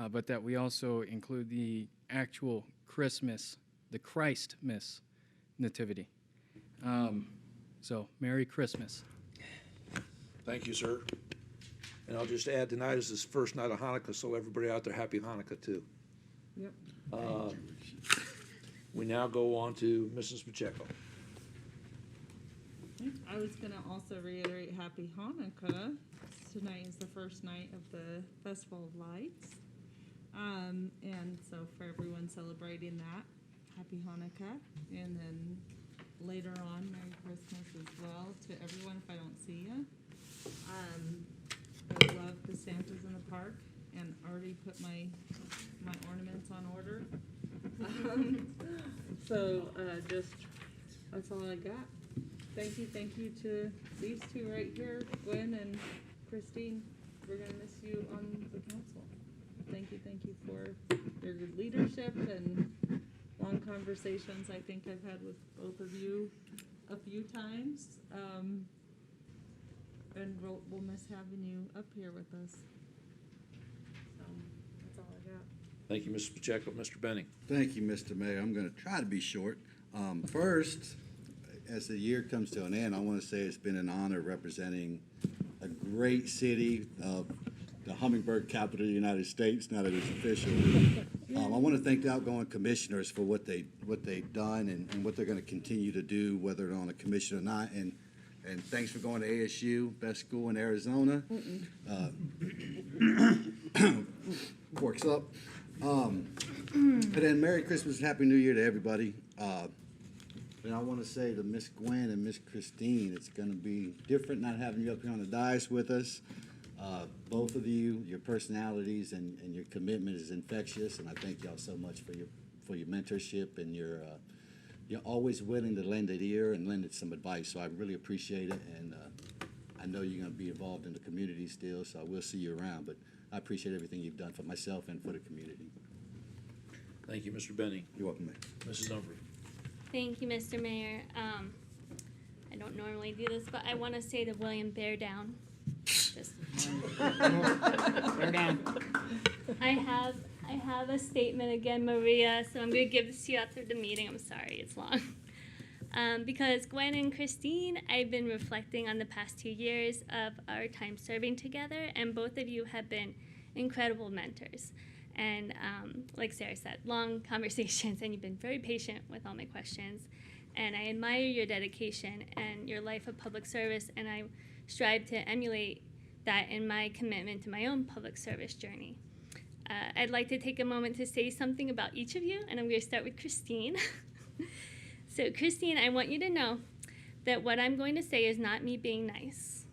but that we also include the actual Christmas, the Christmas nativity. So, Merry Christmas. Thank you, sir. And I'll just add, tonight is the first night of Hanukkah, so everybody out there, Happy Hanukkah, too. Yep. We now go on to Mrs. Pacheco. I was gonna also reiterate Happy Hanukkah. Tonight is the first night of the Festival of Lights. And so for everyone celebrating that, Happy Hanukkah. And then later on, Merry Christmas as well to everyone if I don't see you. I love the Santas in the park and already put my ornaments on order. Just, that's all I got. Thank you to these two right here, Gwen and Christine. We're gonna miss you on the council. Thank you for your good leadership and long conversations I think I've had with both of you a few times. And we'll miss having you up here with us. So, that's all I got. Thank you, Mrs. Pacheco. Mr. Benning. Thank you, Mr. Mayor. I'm going to try to be short. First, as the year comes to an end, I want to say it's been an honor representing a great city, the hummingbird capital of the United States, now that it's official. I want to thank the outgoing commissioners for what they've done and what they're going to continue to do, whether they're on a commission or not. And thanks for going to ASU, best school in Arizona. Forks up. And then Merry Christmas and Happy New Year to everybody. And I want to say to Miss Gwen and Miss Christine, it's going to be different not having you up here on the dais with us. Both of you, your personalities and your commitment is infectious, and I thank y'all so much for your mentorship and you're always willing to lend an ear and lend it some advice. So I really appreciate it, and I know you're going to be involved in the community still, so I will see you around. But I appreciate everything you've done for myself and for the community. Thank you, Mr. Benning. You're welcome, Mayor. Mrs. Humphrey. Thank you, Mr. Mayor. I don't normally do this, but I want to say to William, bear down. Just Bear down. I have a statement again, Maria, so I'm going to give this to you after the meeting. I'm sorry, it's long. Because Gwen and Christine, I've been reflecting on the past 2 years of our time serving together, and both of you have been incredible mentors. And like Sarah said, long conversations, and you've been very patient with all my questions. And I admire your dedication and your life of public service, and I strive to emulate that in my commitment to my own public service journey. I'd like to take a moment to say something about each of you, and I'm going to start with Christine. So, Christine, I want you to know that what I'm going to say is not me being nice.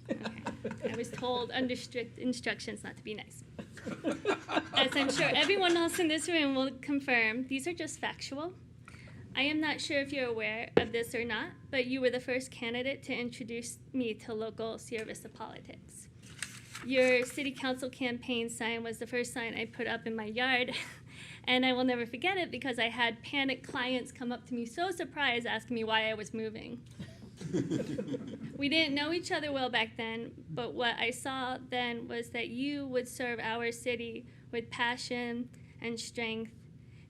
Okay. I was told under strict instructions not to be nice. As I'm sure everyone else in this room will confirm, these are just factual. I am not sure if you're aware of this or not, but you were the first candidate to introduce me to local Sierra Vista politics. Your city council campaign sign was the first sign I put up in my yard, and I will never forget it because I had panicked clients come up to me so surprised, asking me why I was moving. We didn't know each other well back then, but what I saw then was that you would serve our city with passion and strength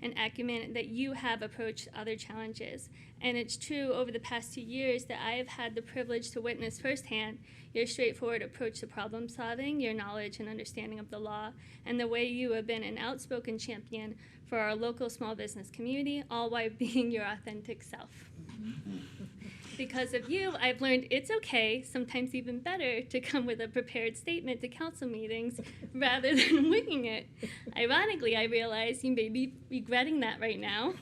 and acumen that you have approached other challenges. And it's true over the past 2 years that I have had the privilege to witness firsthand your straightforward approach to problem solving, your knowledge and understanding of the law, and the way you have been an outspoken champion for our local small business community, all while being your authentic self. Because of you, I've learned it's okay, sometimes even better, to come with a prepared statement to council meetings rather than winging it. Ironically, I realize you may be regretting that right now,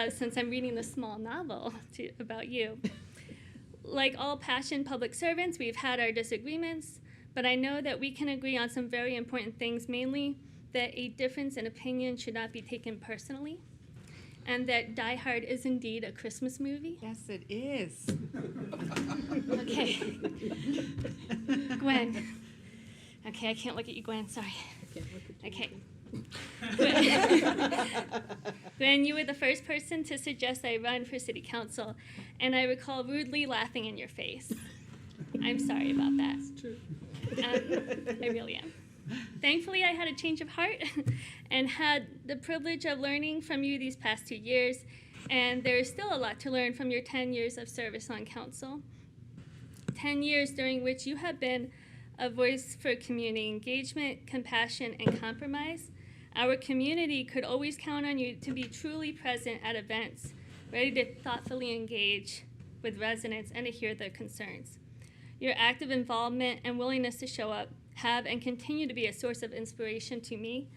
since I'm reading the small novel about you. Like all passionate public servants, we've had our disagreements, but I know that we can agree on some very important things, mainly that a difference in opinion should not be taken personally, and that Die Hard is indeed a Christmas movie. Yes, it is. Okay. Gwen. Okay, I can't look at you, Gwen, sorry. Okay. Gwen, you were the first person to suggest I run for city council, and I recall rudely laughing in your face. I'm sorry about that. It's true. I really am. Thankfully, I had a change of heart and had the privilege of learning from you these past 2 years, and there is still a lot to learn from your 10 years of service on council. 10 years during which you have been a voice for community engagement, compassion, and compromise. Our community could always count on you to be truly present at events, ready to thoughtfully engage with residents and to hear their concerns. Your active involvement and willingness to show up have and continue to be a source of inspiration to me,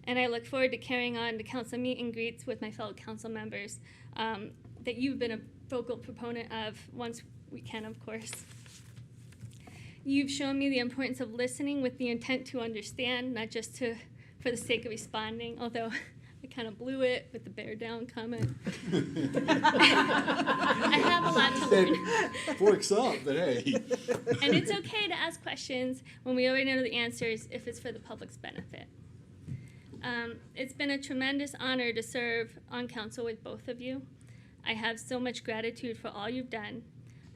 and I look forward to carrying on the council meet and greets with my fellow council members that you've been a vocal proponent of once we can, of course. You've shown me the importance of listening with the intent to understand, not just for the sake of responding, although I kind of blew it with the bear down comment. I have a lot to learn. Forks up, but hey. And it's okay to ask questions when we already know the answers if it's for the public's benefit. It's been a tremendous honor to serve on council with both of you. I have so much gratitude for all you've done,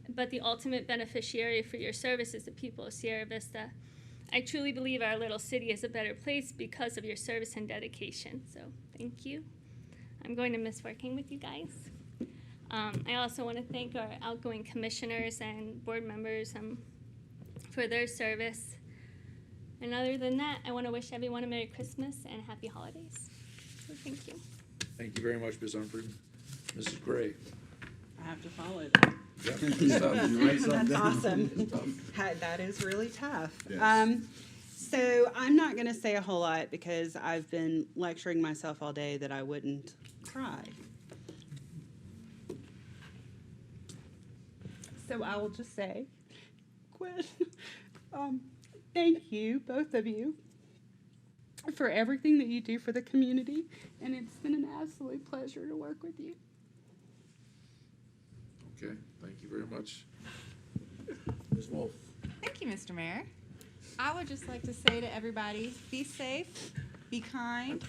but the ultimate beneficiary for your service is the people of Sierra Vista. I truly believe our little city is a better place because of your service and dedication, so thank you. I'm going to miss working with you guys. I also want to thank our outgoing commissioners and board members for their service. And other than that, I want to wish everyone a Merry Christmas and Happy Holidays. So thank you. Thank you very much, Ms. Humphrey. Mrs. Gray. I have to follow that. Yep. You write something That's down? awesome. That is really tough. Yes. So I'm not going to say a whole lot because I've been lecturing myself all day that I wouldn't cry. So I will just say, Gwen, thank you, both of you, for everything that you do for the community, and it's been an absolute pleasure to work with you. Okay, thank you very much. Ms. Wolf. Thank you, Mr. Mayor. I would just like to say to everybody, be safe, be kind,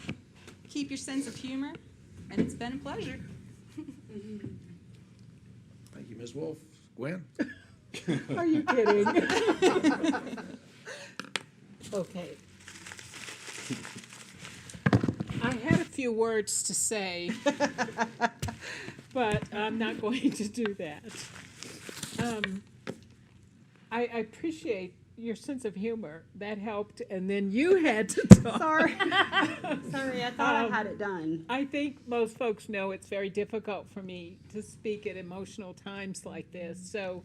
keep your sense of humor, and it's been a pleasure. Thank you, Ms. Wolf. Gwen? Are you kidding? Okay. I had a few words to say, but I'm not going to do that. I appreciate your sense of humor. That helped, and then you had to talk. Sorry. Sorry, I thought I had it done. I think most folks know it's very difficult for me to speak at emotional times like this. So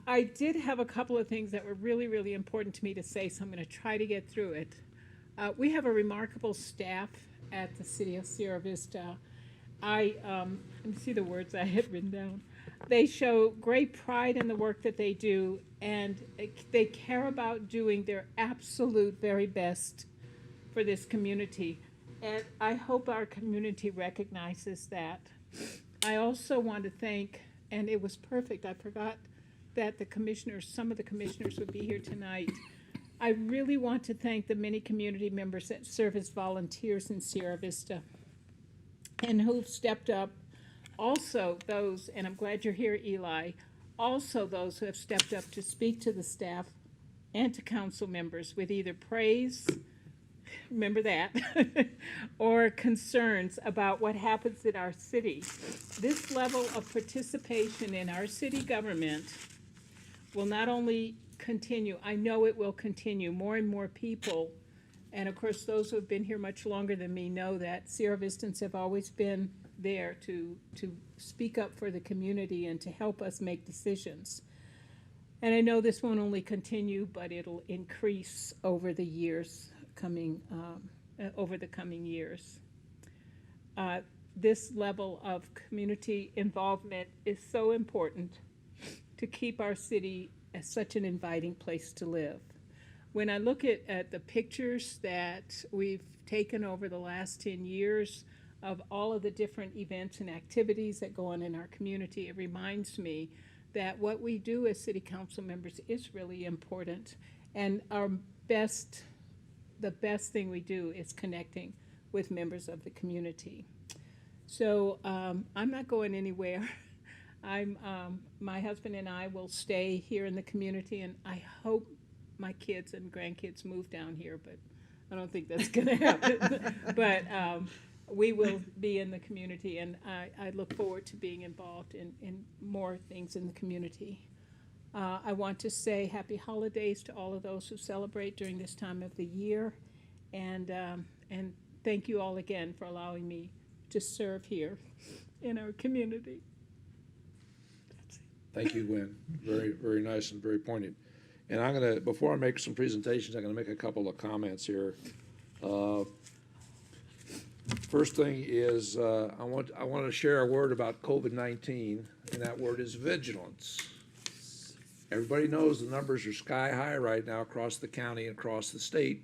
I did have a couple of things that were really, really important to me to say, so I'm going to try to get through it. We have a remarkable staff at the City of Sierra Vista. Let me see the words I had written down. They show great pride in the work that they do, and they care about doing their absolute very best for this community. And I hope our community recognizes that. I also want to thank, and it was perfect, I forgot that some of the commissioners would be here tonight. I really want to thank the many community members that serve as volunteers in Sierra Vista and who've stepped up. Also those, and I'm glad you're here, Eli, also those who have stepped up to speak to the staff and to council members with either praise, remember that, or concerns about what happens in our city. This level of participation in our city government will not only continue, I know it will continue. More and more people, and of course those who have been here much longer than me know that Sierra Vistans have always been there to speak up for the community and to help us make decisions. And I know this won't only continue, but it'll increase over the years coming, over the coming years. This level of community involvement is so important to keep our city as such an inviting place to live. When I look at the pictures that we've taken over the last 10 years of all of the different events and activities that go on in our community, it reminds me that what we do as city council members is really important. And the best thing we do is connecting with members of the community. So I'm not going anywhere. My husband and I will stay here in the community, and I hope my kids and grandkids move down here, but I don't think that's going to happen. But we will be in the community, and I look forward to being involved in more things in the community. I want to say happy holidays to all of those who celebrate during this time of the year, and thank you all again for allowing me to serve here in our community. Thank you, Gwen. Very, very nice and very poignant. And I'm gonna, before I make some presentations, I'm gonna make a couple of comments here. First thing is, I want to share a word about COVID-19, and that word is vigilance. Everybody knows the numbers are sky high right now across the county and across the state.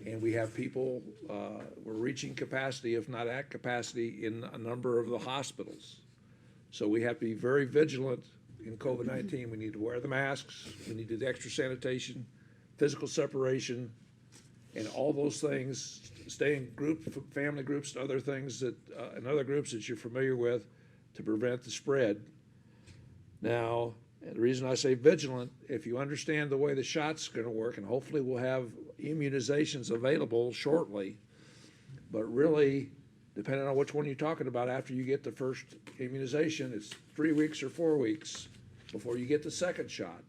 And we have people, we're reaching capacity, if not at capacity, in a number of the hospitals. So we have to be very vigilant in COVID-19. We need to wear the masks, we need to do the extra sanitation, physical separation, and all those things, stay in family groups and other things that, and other groups that you're familiar with to prevent the spread. Now, the reason I say vigilant, if you understand the way the shot's gonna work, and hopefully we'll have immunizations available shortly, but really, depending on which one you're talking about, after you get the first immunization, it's 3 weeks or 4 weeks before you get the second shot.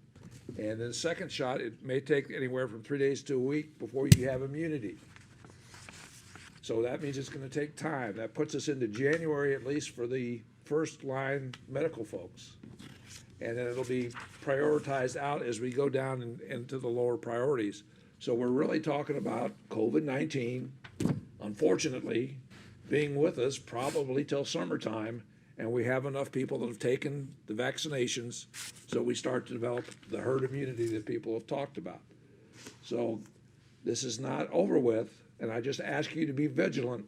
And then the second shot, it may take anywhere from 3 days to a week before you have immunity. So that means it's gonna take time. That puts us into January, at least for the first line medical folks. And then it'll be prioritized out as we go down into the lower priorities. So we're really talking about COVID-19, unfortunately, being with us probably till summertime, and we have enough people that have taken the vaccinations, so we start to develop the herd immunity that people have talked about. So this is not over with, and I just ask you to be vigilant,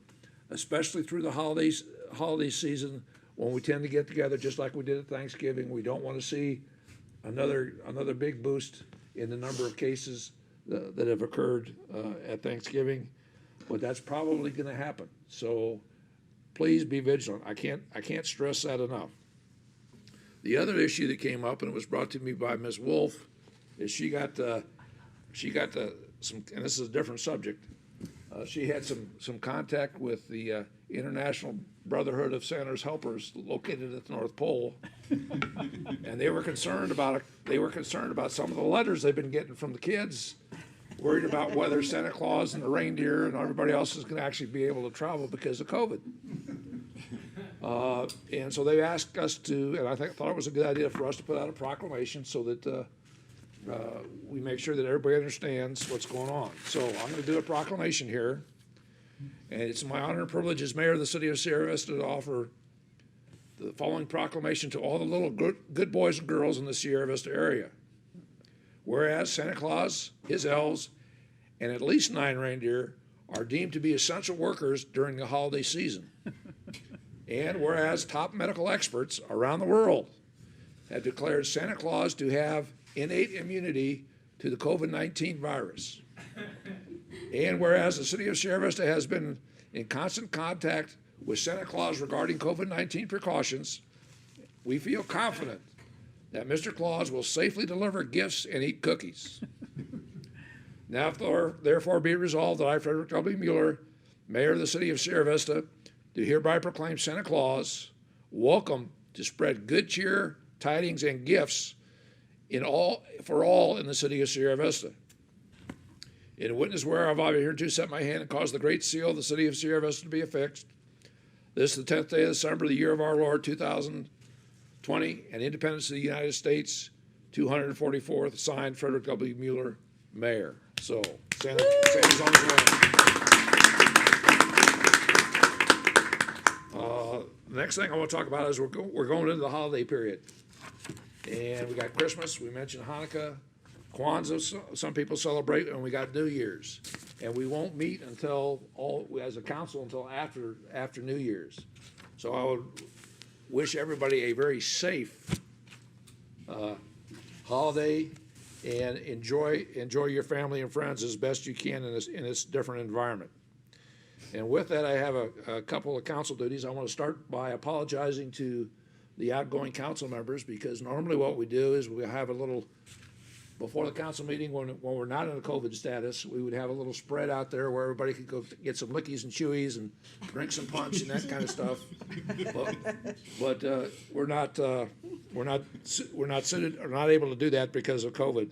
especially through the holiday season, when we tend to get together just like we did at Thanksgiving. We don't want to see another big boost in the number of cases that have occurred at Thanksgiving, but that's probably going to happen. So please be vigilant. I can't stress that enough. The other issue that came up, and it was brought to me by Ms. Wolf, is she got some, and this is a different subject. She had some contact with the International Brotherhood of Santa's Helpers located at the North Pole, and they were concerned about some of the letters they've been getting from the kids, worried about whether Santa Claus and the reindeer and everybody else is going to actually be able to travel because of COVID. And so they asked us to, and I thought it was a good idea for us to put out a proclamation so that we make sure that everybody understands what's going on. So I'm going to do a proclamation here, and it's my honor and privilege as mayor of the city of Sierra Vista to offer the following proclamation to all the little good boys and girls in the Sierra Vista area. Whereas Santa Claus, his elves, and at least 9 reindeer are deemed to be essential workers during the holiday season. And whereas top medical experts around the world have declared Santa Claus to have innate immunity to the COVID-19 virus. And whereas the city of Sierra Vista has been in constant contact with Santa Claus regarding COVID-19 precautions, we feel confident that Mr. Claus will safely deliver gifts and eat cookies. Now therefore be resolved that I, Frederick W. Mueller, mayor of the city of Sierra Vista, do hereby proclaim Santa Claus welcome to spread good cheer, tidings, and gifts for all in the city of Sierra Vista. In witness whereof I hereunto set my hand and cause the great seal of the city of Sierra Vista to be affixed. This is the 10th day of December, the year of our Lord, 2020, and independence of the United States, 244th, signed Frederick W. Mueller, Mayor. So, Santa's on his way. The next thing I want to talk about is we're going into the holiday period. And we got Christmas, we mentioned Hanukkah, Kwanzaa, some people celebrate, and we got New Year's. And we won't meet as a council until after New Year's. So I would wish everybody a very safe holiday, and enjoy your family and friends as best you can in this different environment. And with that, I have a couple of council duties. I want to start by apologizing to the outgoing council members, because normally what we do is we have a little, before the council meeting, when we're not in a COVID status, we would have a little spread out there where everybody could go get some lickies and chewies and drink some punch and that kind of stuff. But we're not able to do that because of COVID.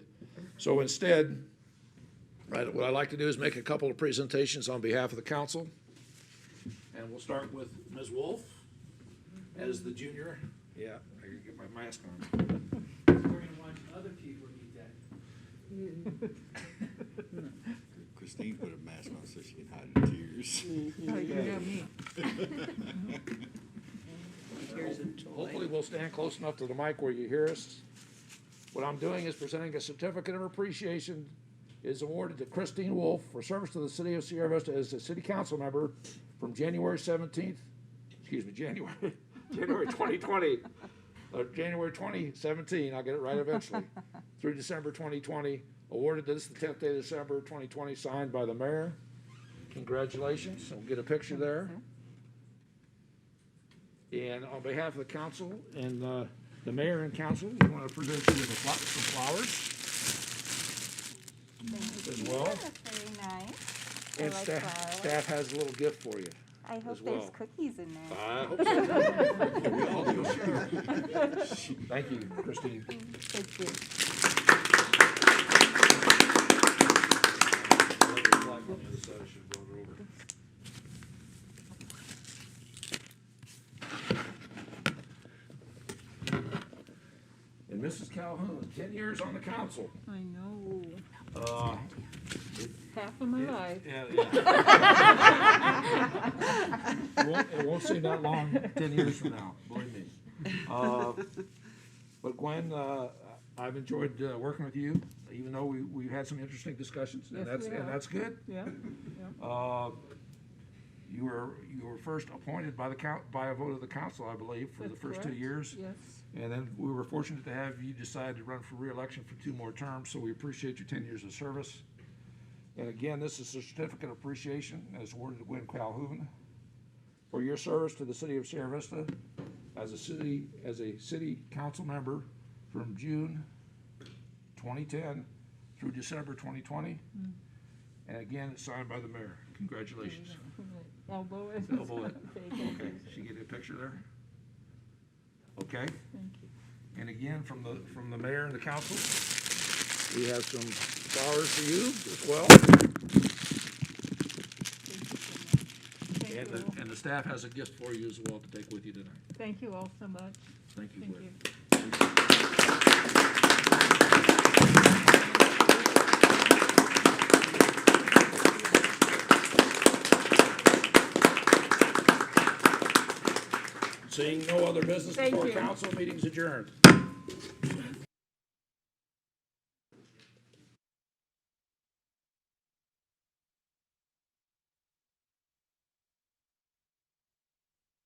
So instead, right, what I'd like to do is make a couple of presentations on behalf of the council. And we'll start with Ms. Wolf as the junior. Yeah, I can get my mask on. We're going to watch other people eat that. Christine put a mask on so she can hide her tears. Oh, you know me. Hopefully we'll stand close enough to the mic where you hear us. What I'm doing is presenting a certificate of appreciation is awarded to Christine Wolf for service to the city of Sierra Vista as a city council member from January 17th, January 2020, January 2017, I'll get it right eventually, through December 2020. Awarded this the 10th day of December 2020, signed by the mayor. Congratulations. We'll get a picture there. And on behalf of the council and the mayor and council, we want to present you with some flowers as well. That's very nice. And I like staff flowers. has a little gift for you. I hope as well. there's cookies in there. I hope so. We all do. Thank you, Christine. Thank you. And Mrs. Calhoun, 10 years on the council. I know. Half of my Yeah, life. It won't seem that long 10 years from now, believe me. But Gwen, I've enjoyed working with you, even though we've had some interesting discussions, and Yes, we have. that's good. Yeah, You were first appointed by by a vote of the council, I believe, for the That's first 2 correct. years. yes. And then we were fortunate to have you decide to run for re-election for 2 more terms, so we appreciate your 10 years of service. And again, this is a certificate of appreciation as awarded to Gwen Calhoun for your service to the city of Sierra Vista as a city council member from June 2010 through December 2020. And again, it's signed by the mayor. Congratulations. Elbow it. Elbow it. Okay, she get a picture there? Okay? Thank you. And again, from the mayor and the council, we have some flowers for you as well. And the staff has a gift for you as well to take with you tonight. Thank you all so much. Thank you, Thank Gwen. you. Seeing no other business Thank before you. council, meeting's adjourned.